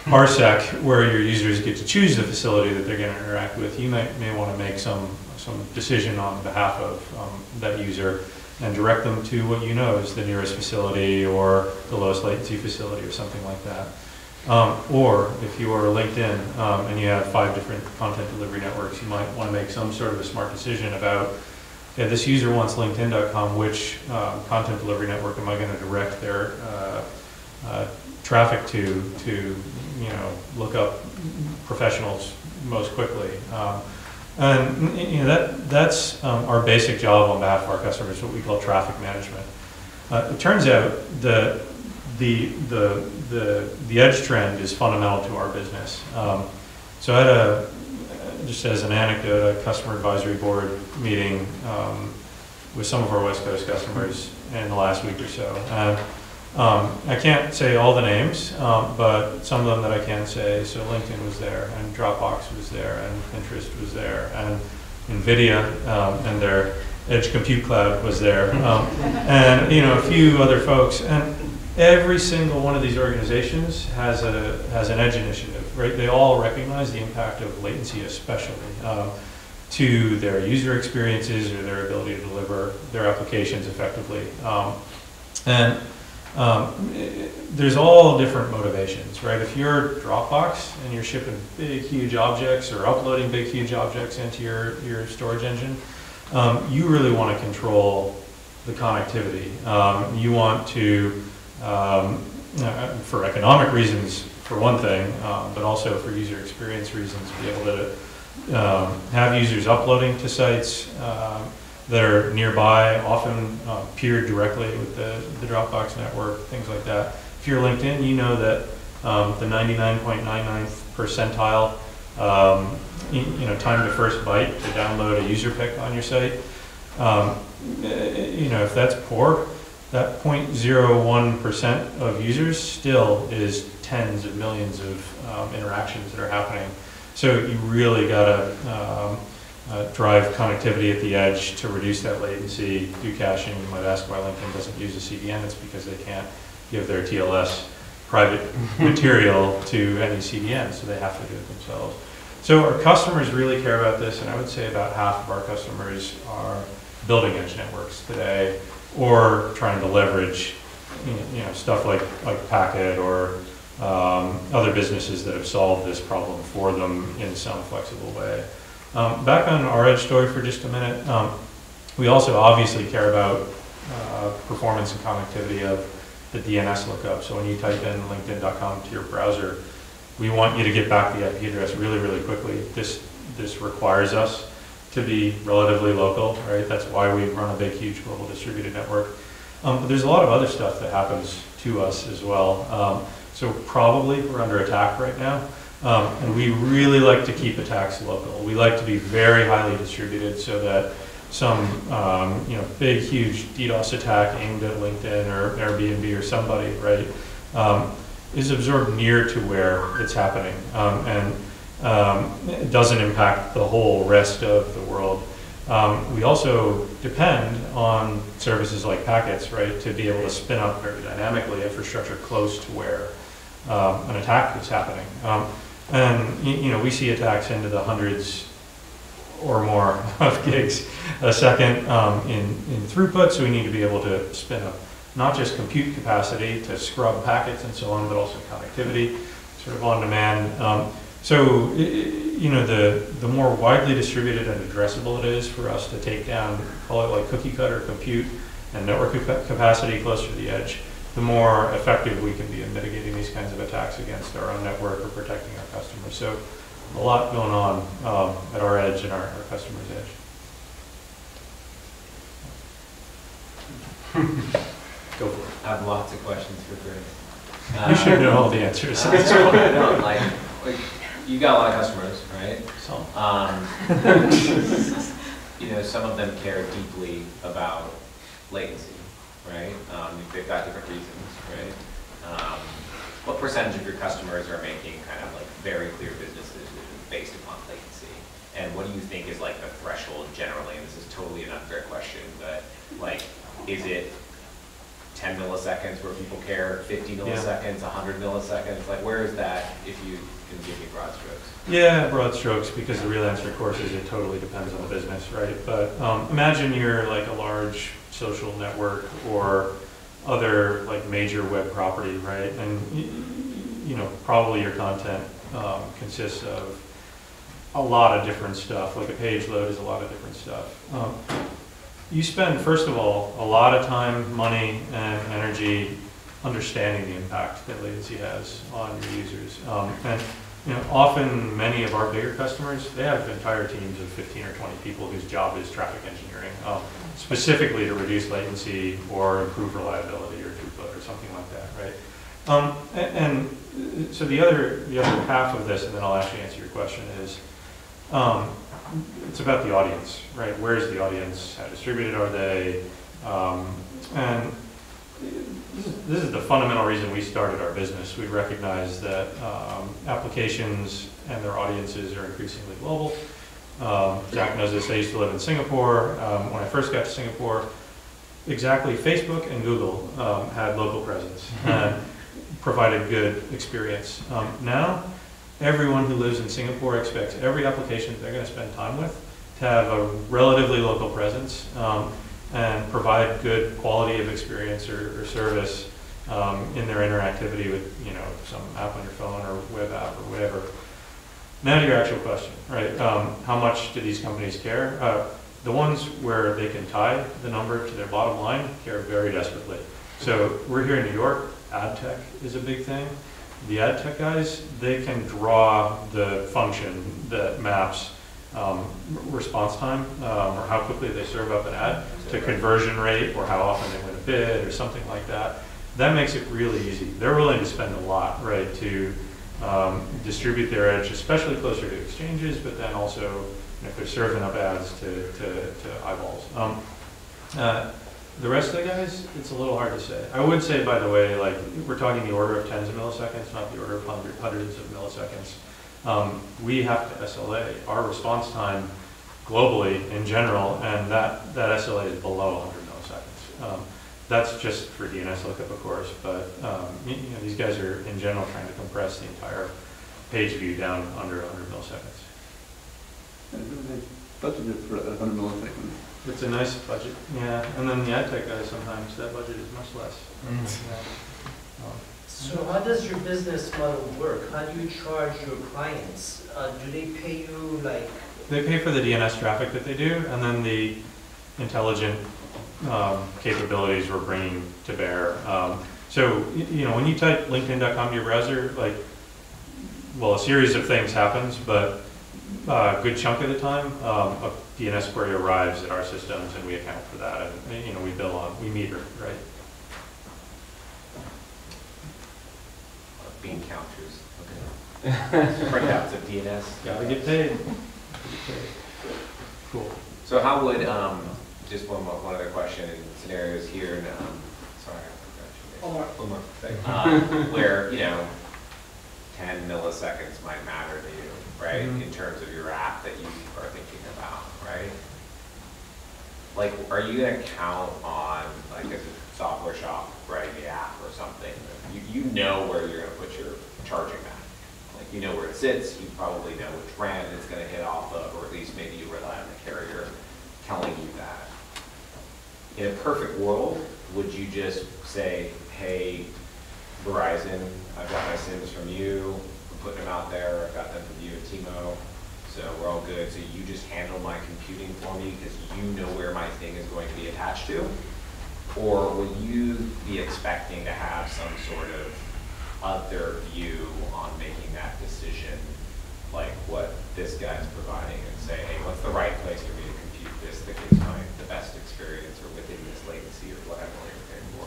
RSEC where your users get to choose the facility that they're going to interact with, you may want to make some decision on behalf of that user and direct them to what you know is the nearest facility or the lowest latency facility or something like that. Or if you are LinkedIn and you have 5 different content delivery networks, you might want to make some sort of a smart decision about, okay, this user wants LinkedIn.com, which content delivery network am I going to direct their traffic to look up professionals most quickly. And that's our basic job on behalf of our customers, what we call traffic management. It turns out that the edge trend is fundamental to our business. So I had just as an anecdote, a customer advisory board meeting with some of our West Coast customers in the last week or so. And I can't say all the names, but some of them that I can say, so LinkedIn was there, and Dropbox was there, and Pinterest was there, and NVIDIA and their Edge Compute Cloud was there, and a few other folks. And every single one of these organizations has an Edge initiative, right? They all recognize the impact of latency, especially to their user experiences or their ability to deliver their applications effectively. There's all different motivations, right? If you're Dropbox and you're shipping big, huge objects or uploading big, huge objects into your storage engine, you really want to control the connectivity. You want to, for economic reasons, for one thing, but also for user experience reasons, be able to have users uploading to sites that are nearby, often peered directly with the Dropbox network, things like that. If you're LinkedIn, you know that the 99.99th percentile, time to first byte to download a user pic on your site, if that's poor, that 0.01% of users still is tens of millions of interactions that are happening. So you really gotta drive connectivity at the edge to reduce that latency, do caching. You might ask why LinkedIn doesn't use a CDN. It's because they can't give their TLS private material to any CDN, so they have to do it themselves. So our customers really care about this, and I would say about half of our customers are building edge networks today, or trying to leverage stuff like Packet or other businesses that have solved this problem for them in some flexible way. Back on our edge story for just a minute, we also obviously care about performance and connectivity of the DNS lookup. So when you type in linkedin.com to your browser, we want you to get back the IP address really, really quickly. This requires us to be relatively local, right? That's why we run a big, huge global distributed network. But there's a lot of other stuff that happens to us as well. So probably we're under attack right now. And we really like to keep attacks local. We like to be very highly distributed so that some big, huge DDoS attack aimed at LinkedIn or Airbnb or somebody, right, is absorbed near to where it's happening, and it doesn't impact the whole rest of the world. We also depend on services like packets, right, to be able to spin up very dynamically infrastructure close to where an attack is happening. And we see attacks into the hundreds or more of gigs a second in throughput, so we need to be able to spin up not just compute capacity to scrub packets and so on, but also connectivity, sort of on demand. So the more widely distributed and addressable it is for us to take down, call it like cookie cutter compute and network capacity closer to the edge, the more effective we can be in mitigating these kinds of attacks against our own network or protecting our customers. So a lot going on at our edge and our customers' edge. Go for it. I have lots of questions for Chris. You should know all the answers. No, like you got a lot of customers, right? Some. Some of them care deeply about latency, right? They've got different reasons, right? What percentage of your customers are making kind of like very clear business decisions based upon latency? And what do you think is like the threshold generally? And this is totally an unfair question, but like, is it 10 milliseconds where people care, 50 milliseconds, 100 milliseconds? Like, where is that, if you can give me broad strokes? Yeah, broad strokes, because the real answer, of course, is it totally depends on the business, right? But imagine you're like a large social network or other like major web property, right? And probably your content consists of a lot of different stuff. Like a page load is a lot of different stuff. You spend, first of all, a lot of time, money, and energy understanding the impact that latency has on your users. And often many of our bigger customers, they have entire teams of 15 or 20 people whose job is traffic engineering, specifically to reduce latency or improve reliability or throughput or something like that, right? And so the other half of this, and then I'll actually answer your question, is it's about the audience, right? Where's the audience? How distributed are they? And this is the fundamental reason we started our business. We recognize that applications and their audiences are increasingly global. Zac knows this. I used to live in Singapore. When I first got to Singapore, exactly Facebook and Google had local presence and provided good experience. Now, everyone who lives in Singapore expects every application they're going to spend time with to have a relatively local presence and provide good quality of experience or service in their interactivity with some app on your phone or web app or whatever. Now to your actual question, right? How much do these companies care? The ones where they can tie the number to their bottom line care very desperately. So we're here in New York. Ad tech is a big thing. The ad tech guys, they can draw the function that maps response time or how quickly they serve up an ad to conversion rate or how often they win a bid or something like that. That makes it really easy. They're willing to spend a lot, right, to distribute their edge, especially closer to exchanges, but then also if they're serving up ads to eyeballs. The rest of the guys, it's a little hard to say. I would say, by the way, like we're talking the order of tens of milliseconds, not the order of hundreds of milliseconds. We have to SLA our response time globally in general, and that SLA is below 100 milliseconds. That's just for DNS lookup, of course, but these guys are in general trying to compress the entire page view down under 100 milliseconds. Budgeted for 100 milliseconds. It's a nice budget, yeah. And then the ad tech guys, sometimes that budget is much less. So how does your business model work? How do you charge your clients? Do they pay you like? They pay for the DNS traffic that they do, and then the intelligent capabilities we're bringing to bear. So when you type LinkedIn.com to your browser, a series of things happens, but a good chunk of the time, a DNS query arrives at our systems, and we account for that, and we bill on, we meter, right? Bean counters. Okay. Printouts of DNS. Gotta get paid. Cool. So how would, just one other question in scenarios here, and, sorry, I forgot where, 10 milliseconds might matter to you, right? In terms of your app that you are thinking about, right? Like, are you gonna count on, like, as a software shop writing the app or something, you know where you're gonna put your charging at. Like, you know where it sits, you probably know which brand it's gonna hit off of, or at least maybe you rely on the carrier telling you that. In a perfect world, would you just say, hey, Verizon, I've got my SIMs from you, I'm putting them out there, I've got them from you and T-Mo, so we're all good, so you just handle my computing for me because you know where my thing is going to be attached to? Or will you be expecting to have some sort of other view on making that decision, like what this guy's providing, and say, hey, what's the right place for me to compute this that gives me the best experience or within this latency or whatever you're paying for?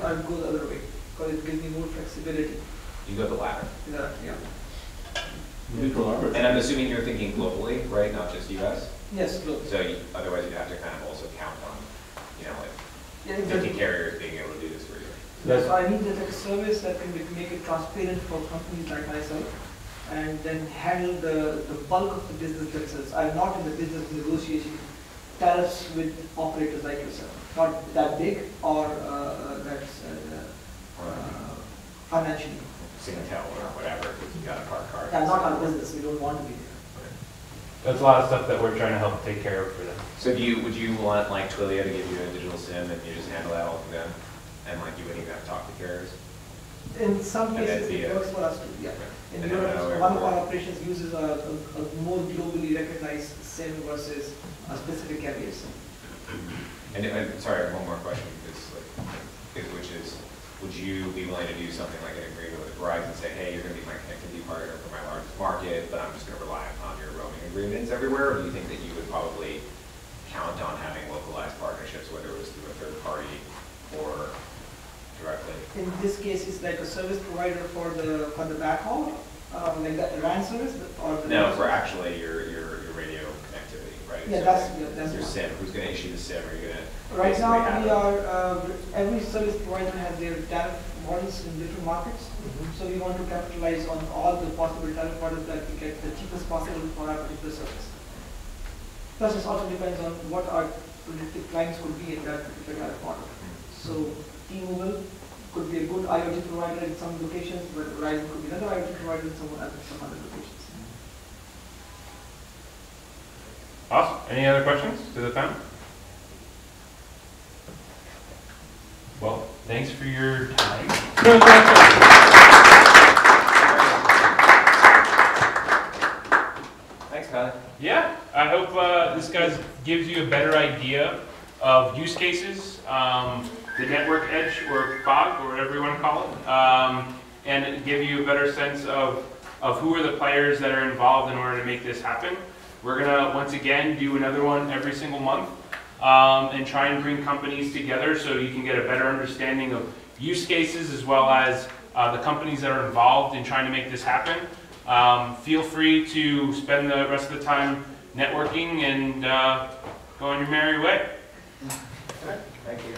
I'd go the other way, because it gives me more flexibility. You go the latter. Yeah. And I'm assuming you're thinking globally, right? Not just US? Yes, globally. So otherwise you'd have to kind of also count on, Yeah, 50 carriers being able to do this for you. Yeah, so I need a service that can make it transparent for companies like myself and then handle the bulk of the business themselves. I'm not in the business of negotiating tariffs with operators like yourself. Not that big or that's financially. Singtel or whatever, because you got a park card. Yeah, not our business. We don't want to be there. That's a lot of stuff that we're trying to help take care of for them. So would you want like Twilio to give you a digital SIM and you just handle that all for them? And like you wouldn't even have to talk to carriers? In some cases it works for us too, yeah. In Europe, one of our operations uses a more globally recognized SIM versus a specific carrier SIM. And sorry, one more question, which is, would you be willing to do something like an agreement with Verizon and say, hey, you're going to be my connectivity partner for my largest market, but I'm just going to rely upon your roaming agreements everywhere? Or do you think that you would probably count on having localized partnerships, whether it was through a third party or directly? In this case, it's like a service provider for the backhaul, like that RAN service, or the no, for actually your radio connectivity, right? Yeah, so that's your SIM. Who's going to issue the SIM? Are you going to? Right now, we are every service provider has their tariff models in different markets. So we want to capitalize on all the possible tariff models that we get the cheapest possible for our particular service. Plus, it also depends on what our predicted clients could be in that particular tariff model. So T-Mobile could be a good IoT provider in some locations, but Verizon could be another IoT provider in some other locations. Awesome. Any other questions to the panel? Well, thanks for your time. Thanks, Kylie. Yeah, I hope this guys gives you a better idea of use cases, the network edge or FOG or whatever you want to call it, and give you a better sense of who are the players that are involved in order to make this happen. We're gonna once again do another one every single month. And try and bring companies together so you can get a better understanding of use cases as well as the companies that are involved in trying to make this happen. Feel free to spend the rest of the time networking and go on your merry way. Thank you.